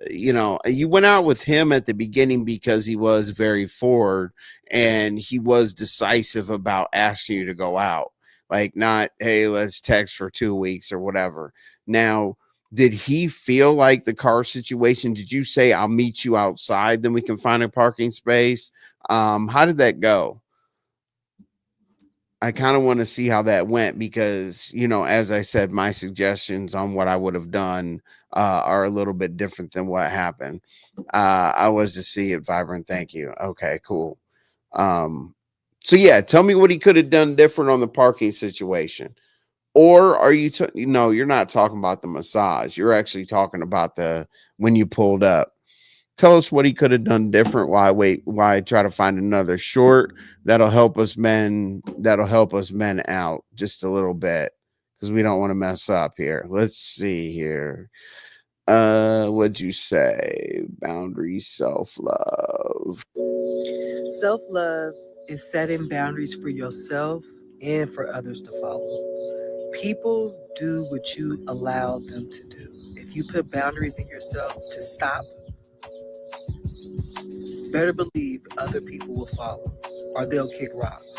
You went out with him at the beginning because he was very forward and he was decisive about asking you to go out. Like, not, hey, let's text for 2 weeks or whatever. Now, did he feel like the car situation? Did you say, I'll meet you outside, then we can find a parking space? How did that go? I kind of want to see how that went, because, you know, as I said, my suggestions on what I would have done are a little bit different than what happened. I was to see it, Vibrant. Thank you. Okay, cool. So yeah, tell me what he could have done different on the parking situation. Or are you, you're not talking about the massage. You're actually talking about when you pulled up. Tell us what he could have done different. Why try to find another short that'll help us men out just a little bit, because we don't want to mess up here. Let's see here. What'd you say? Boundaries, self-love. Self-love is setting boundaries for yourself and for others to follow. People do what you allow them to do. If you put boundaries in yourself to stop, better believe other people will follow, or they'll kick rocks.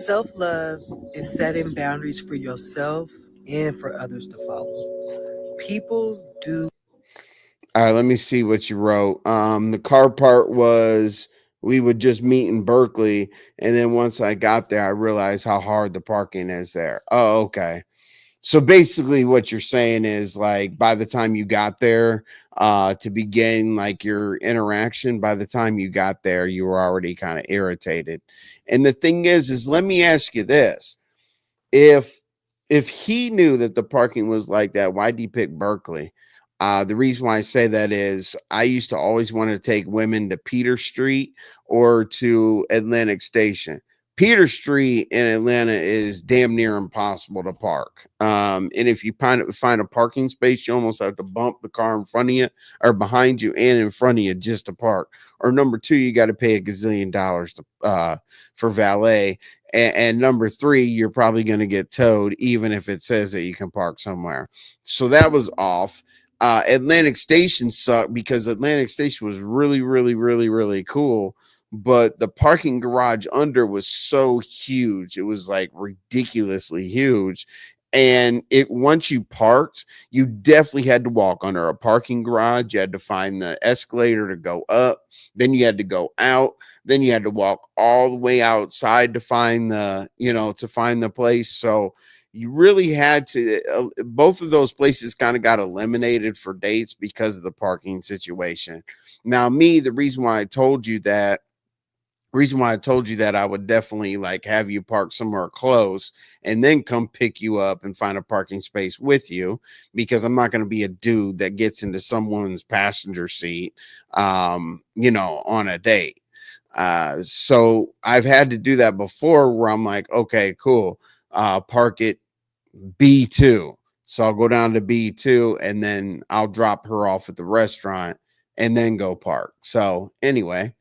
Self-love is setting boundaries for yourself and for others to follow. People do. All right, let me see what you wrote. The car part was, we would just meet in Berkeley, and then once I got there, I realized how hard the parking is there. Oh, okay. So basically what you're saying is like by the time you got there to begin like your interaction, by the time you got there, you were already kind of irritated. And the thing is let me ask you this. If he knew that the parking was like that, why'd he pick Berkeley? The reason why I say that is I used to always want to take women to Peter Street or to Atlantic Station. Peter Street in Atlanta is damn near impossible to park. And if you find a parking space, you almost have to bump the car in front of you or behind you and in front of you just to park. Or number two, you got to pay $1 gazillion to, for valet. And number three, you're probably going to get towed, even if it says that you can park somewhere. So that was off. Atlantic Station sucked because Atlantic Station was really, really, really, really cool. But the parking garage under was so huge. It was like ridiculously huge. And once you parked, you definitely had to walk under a parking garage. You had to find the escalator to go up. Then you had to go out. Then you had to walk all the way outside to find the place. So you really had to, both of those places kind of got eliminated for dates because of the parking situation. Now, the reason why I told you that I would definitely like have you park somewhere close and then come pick you up and find a parking space with you, because I'm not going to be a dude that gets into someone's passenger seat, on a date. So I've had to do that before where I'm like, okay, cool. Park at B2. So I'll go down to B2 and then I'll drop her off at the restaurant and then go park. So anyway,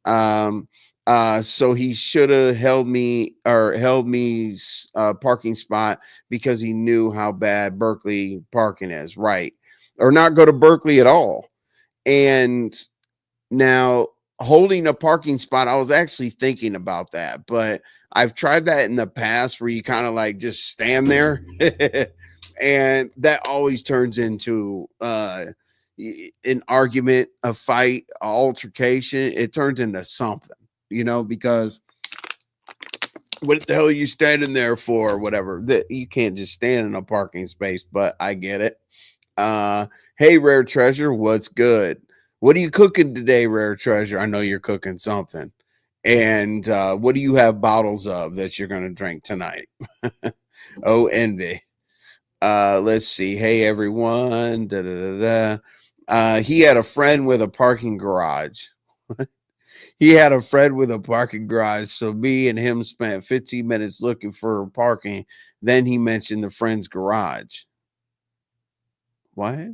so he should have held me parking spot because he knew how bad Berkeley parking is, right? Or not go to Berkeley at all. And now holding a parking spot, I was actually thinking about that, but I've tried that in the past where you kind of like just stand there and that always turns into an argument, a fight, an altercation. It turns into something, because what the hell are you standing there for or whatever? That you can't just stand in a parking space, but I get it. Hey, Rare Treasure, what's good? What are you cooking today, Rare Treasure? I know you're cooking something. And what do you have bottles of that you're going to drink tonight? Oh, envy. Let's see. Hey, everyone. He had a friend with a parking garage. He had a friend with a parking garage. So me and him spent 15 minutes looking for parking. Then he mentioned the friend's garage. What?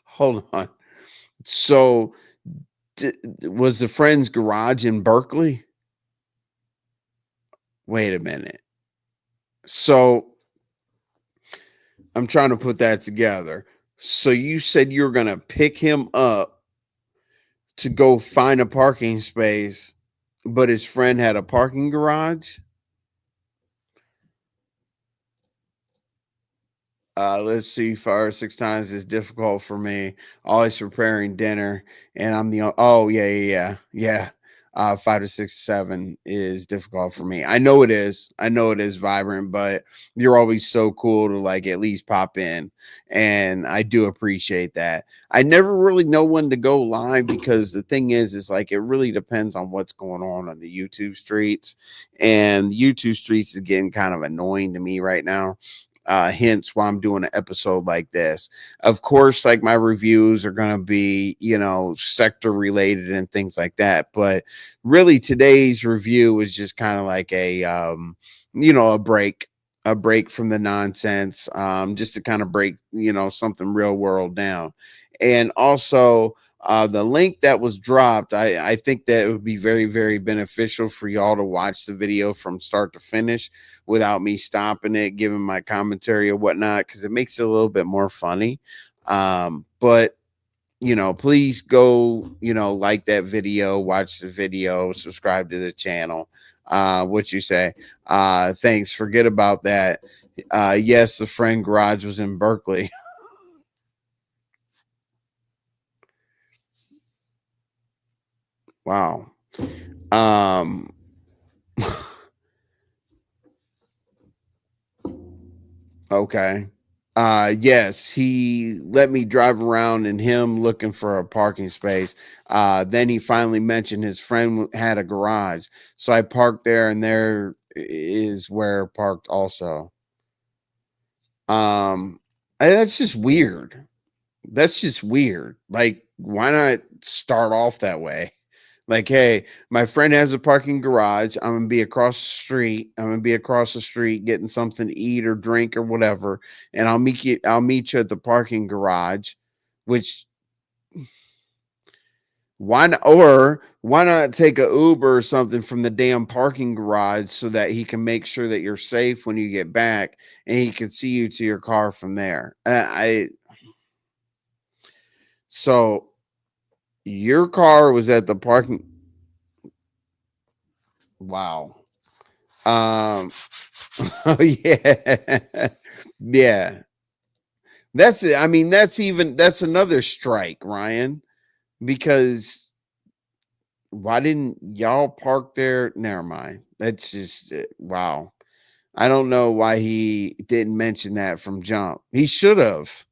Hold on. So was the friend's garage in Berkeley? Wait a minute. So I'm trying to put that together. So you said you were going to pick him up to go find a parking space, but his friend had a parking garage? Let's see. 5 or 6 times is difficult for me. Always preparing dinner, and I'm the 5 to 6, 7 is difficult for me. I know it is. Vibrant, but you're always so cool to like at least pop in, and I do appreciate that. I never really know when to go live because the thing is like it really depends on what's going on the YouTube streets, and the YouTube streets is getting kind of annoying to me right now. Hence why I'm doing an episode like this. Of course, like my reviews are going to be, sector related and things like that. But really today's review is just kind of like a break from the nonsense, just to kind of break, something real world down. And also, the link that was dropped, I think that it would be very, very beneficial for y'all to watch the video from start to finish without me stopping it, giving my commentary or whatnot, because it makes it a little bit more funny. But please go, like that video, watch the video, subscribe to the channel. What you say? Thanks. Forget about that. Yes, the friend garage was in Berkeley. Wow. Okay. Yes, he let me drive around in him looking for a parking space. Then he finally mentioned his friend had a garage. So I parked there, and there is where parked also. Um and that's just weird. That's just weird. Like, why not start off that way? Like, hey, my friend has a parking garage. I'm gonna be across the street. I'm gonna be across the street getting something to eat or drink or whatever, and I'll meet you. I'll meet you at the parking garage. Which why not? Or why not take a Uber or something from the damn parking garage so that he can make sure that you're safe when you get back, and he can see you to your car from there. I so your car was at the parking. Wow. Um. Oh yeah. Yeah. That's it. I mean, that's another strike, Ryan, because why didn't y'all park there? Never mind. That's just wow. I don't know why he didn't mention that from jump. He should have.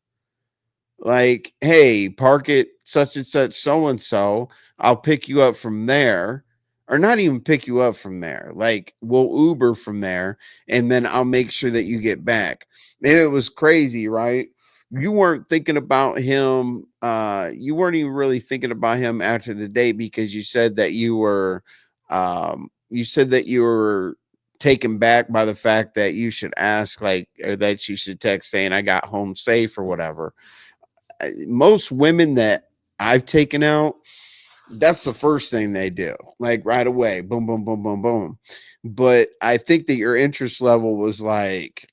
Like, hey, park it such and such so and so. I'll pick you up from there. Or not even pick you up from there. Like, we'll Uber from there, and then I'll make sure that you get back. And it was crazy, right? You weren't thinking about him. You weren't even really thinking about him after the date because you said that you were taken back by the fact that you should ask, like, or that you should text saying I got home safe or whatever. Most women that I've taken out, that's the first thing they do, like right away, boom, boom, boom, boom, boom. But I think that your interest level was like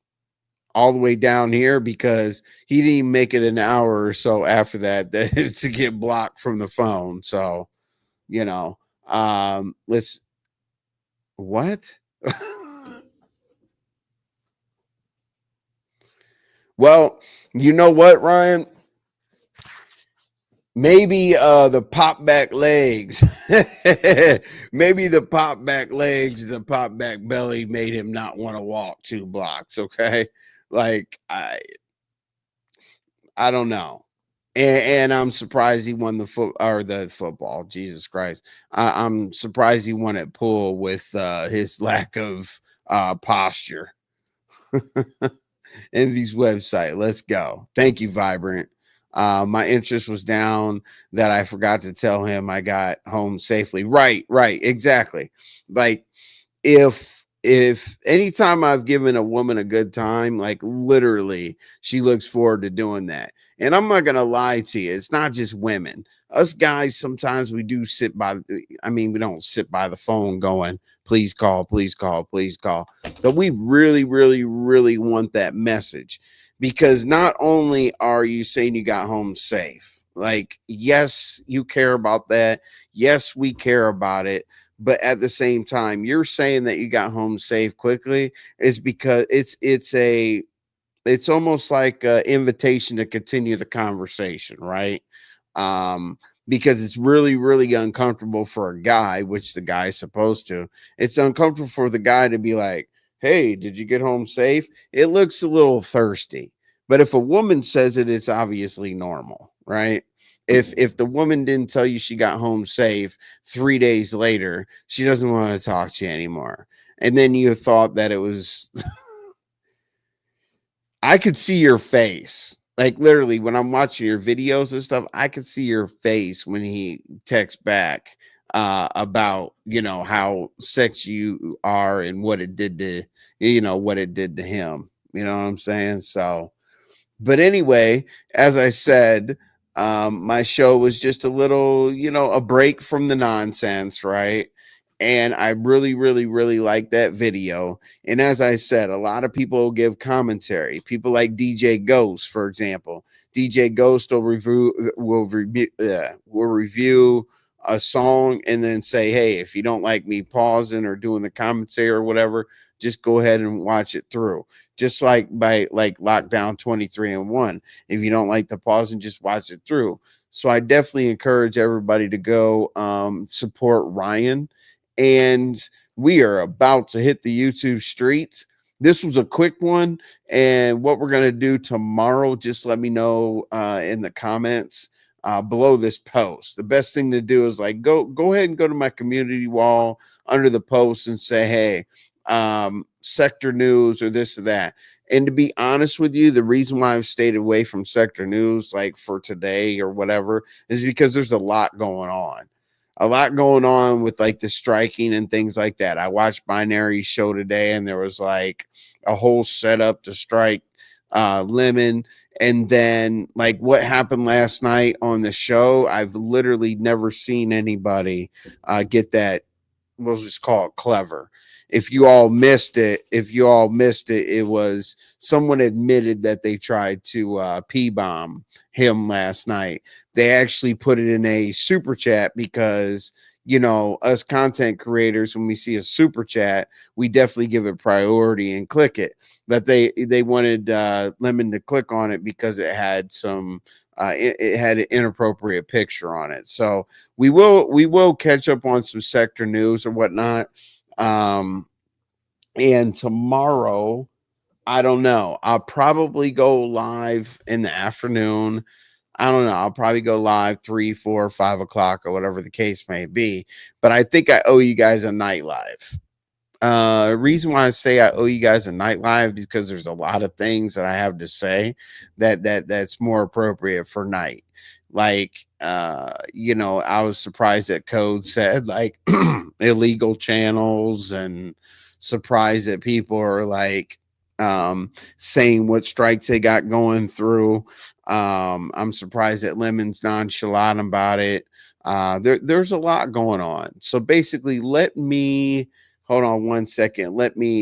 all the way down here because he didn't even make it an hour or so after that to get blocked from the phone. So, you know, let's what? Well, you know what, Ryan? Maybe the pop back legs. Maybe the pop back legs, the pop back belly made him not want to walk 2 blocks, okay? Like I don't know. And I'm surprised he won the football. Jesus Christ. I'm surprised he won at pool with his lack of posture. Envy's website. Let's go. Thank you, Vibrant. My interest was down that I forgot to tell him I got home safely. Right, exactly. Like if anytime I've given a woman a good time, like literally, she looks forward to doing that. And I'm not gonna lie to you, it's not just women. Us guys, sometimes we do sit by. I mean, we don't sit by the phone going, "Please call, please call, please call." But we really, really, really want that message because not only are you saying you got home safe, like yes, you care about that. Yes, we care about it, but at the same time you're saying that you got home safe quickly is because it's almost like an invitation to continue the conversation, right? um because it's really really uncomfortable for a guy, which the guy's supposed to. It's uncomfortable for the guy to be like, hey, did you get home safe? It looks a little thirsty. But if a woman says it, it's obviously normal, right? If the woman didn't tell you she got home safe 3 days later, she doesn't want to talk to you anymore. And then you thought that it was I could see your face. Like literally when I'm watching your videos and stuff, I could see your face when he texts back about, how sexy you are and what it did to, what it did to him. You know what I'm saying? So, but anyway, as I said, my show was just a little, a break from the nonsense, right? And I really, really, really like that video. And as I said, a lot of people give commentary. People like DJ Ghost, for example. DJ Ghost will review a song and then say, hey, if you don't like me pausing or doing the commentary or whatever, just go ahead and watch it through. Just like by like Lockdown 23-1. If you don't like the pausing, just watch it through. So I definitely encourage everybody to go support Ryan. And we are about to hit the YouTube streets. this was a quick one. And what we're going to do tomorrow, just let me know in the comments below this post. The best thing to do is like go ahead and go to my community wall under the post and say, hey, sector news or this or that. And to be honest with you, the reason why I've stayed away from sector news, like for today or whatever, is because there's a lot going on. A lot going on with like the striking and things like that. I watched Binary's show today, and there was like a whole setup to strike Lemon. And then like what happened last night on the show, I've literally never seen anybody get that. We'll just call it clever. If you all missed it, it was someone admitted that they tried to P-bomb him last night. They actually put it in a super chat because, you know, us content creators, when we see a super chat, we definitely give it priority and click it. But they wanted Lemon to click on it because it had some it had an inappropriate picture on it. So we will catch up on some sector news or whatnot. And tomorrow, I don't know. I'll probably go live in the afternoon. I don't know. I'll probably go live 3, 4, 5 o'clock or whatever the case may be. But I think I owe you guys a night live. Reason why I say I owe you guys a night live is because there's a lot of things that I have to say that's more appropriate for night. Like, you know, I was surprised that Code said like illegal channels, and surprised that people are like saying what strikes they got going through. I'm surprised that Lemon's nonchalant about it. There's a lot going on. So basically, let me hold on one second.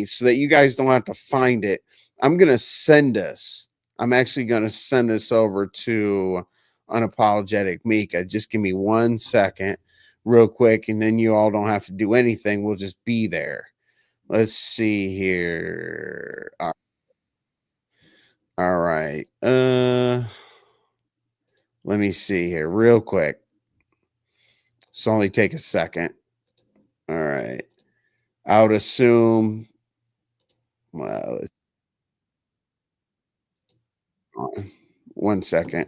So that you guys don't have to find it. I'm actually going to send this over to Unapologetic Mika. Just give me 1 second real quick, and then you all don't have to do anything. We'll just be there. Let's see here. All right. Let me see here real quick. It's only take a second. All right. I would assume. Well, 1 second.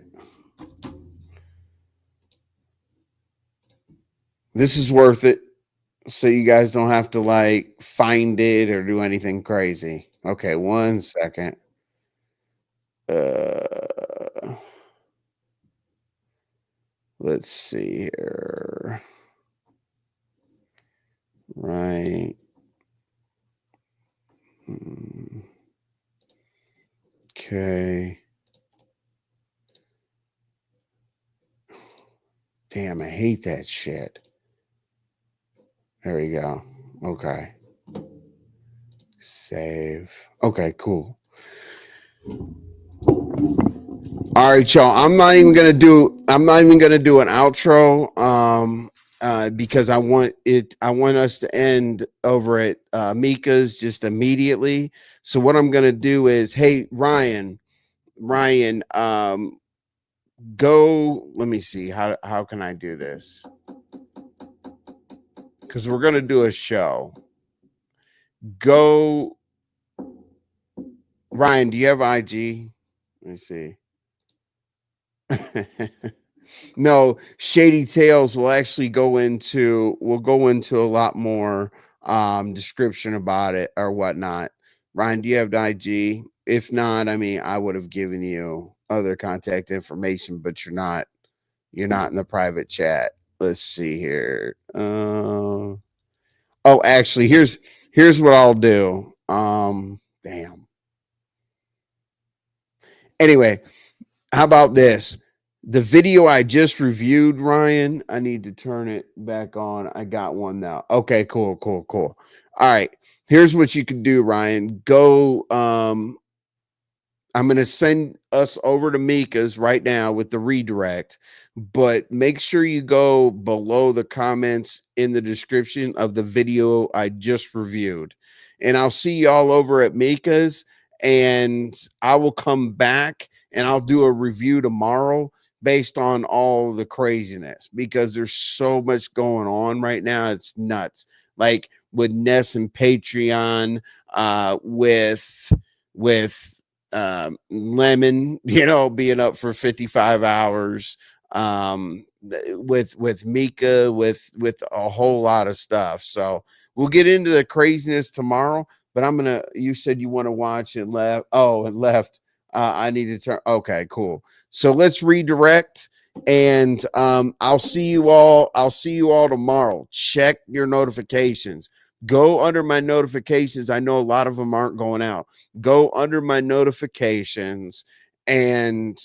This is worth it, so you guys don't have to like find it or do anything crazy. Okay, 1 second. Let's see here. Right. Okay. Damn, I hate that shit. There we go. Okay. Save. Okay, cool. All right, y'all. I'm not even gonna do an outro. Because I want us to end over at Mika's just immediately. So what I'm gonna do is, hey, Ryan, go. Let me see how can I do this? Because we're gonna do a show. Go, Ryan. Do you have IG? Let me see. No, Shady Tales will actually go into a lot more description about it or whatnot. Ryan, do you have IG? If not, I mean, I would have given you other contact information, but you're not in the private chat. Let's see here. Oh, actually, here's what I'll do. Damn. Anyway, how about this? The video I just reviewed, Ryan, I need to turn it back on. I got one now. Okay, cool. All right. Here's what you can do, Ryan. Go. I'm going to send us over to Mika's right now with the redirect, but make sure you go below the comments in the description of the video I just reviewed. And I'll see you all over at Mika's, and I will come back and I'll do a review tomorrow based on all the craziness, because there's so much going on right now. It's nuts. Like Ness and Patreon, with Lemon, you know, being up for 55 hours, with Mika, with a whole lot of stuff. So we'll get into the craziness tomorrow, but you said you want to watch it left. Oh, it left. I need to turn. Okay, cool. So let's redirect, and I'll see you all tomorrow. Check your notifications. Go under my notifications. I know a lot of them aren't going out. Go under my notifications and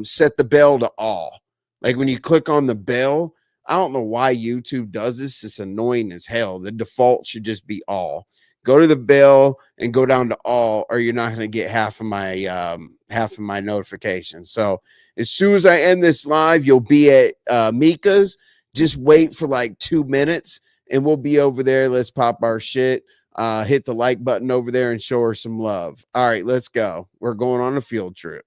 set the bell to all. Like when you click on the bell, I don't know why YouTube does this. It's annoying as hell. The default should just be all. Go to the bell and go down to all, or you're not going to get half of my notifications. So as soon as I end this live, you'll be at Mika's. Just wait for like 2 minutes. And we'll be over there. Let's pop our shit. Hit the like button over there and show her some love. All right, let's go. We're going on a field trip.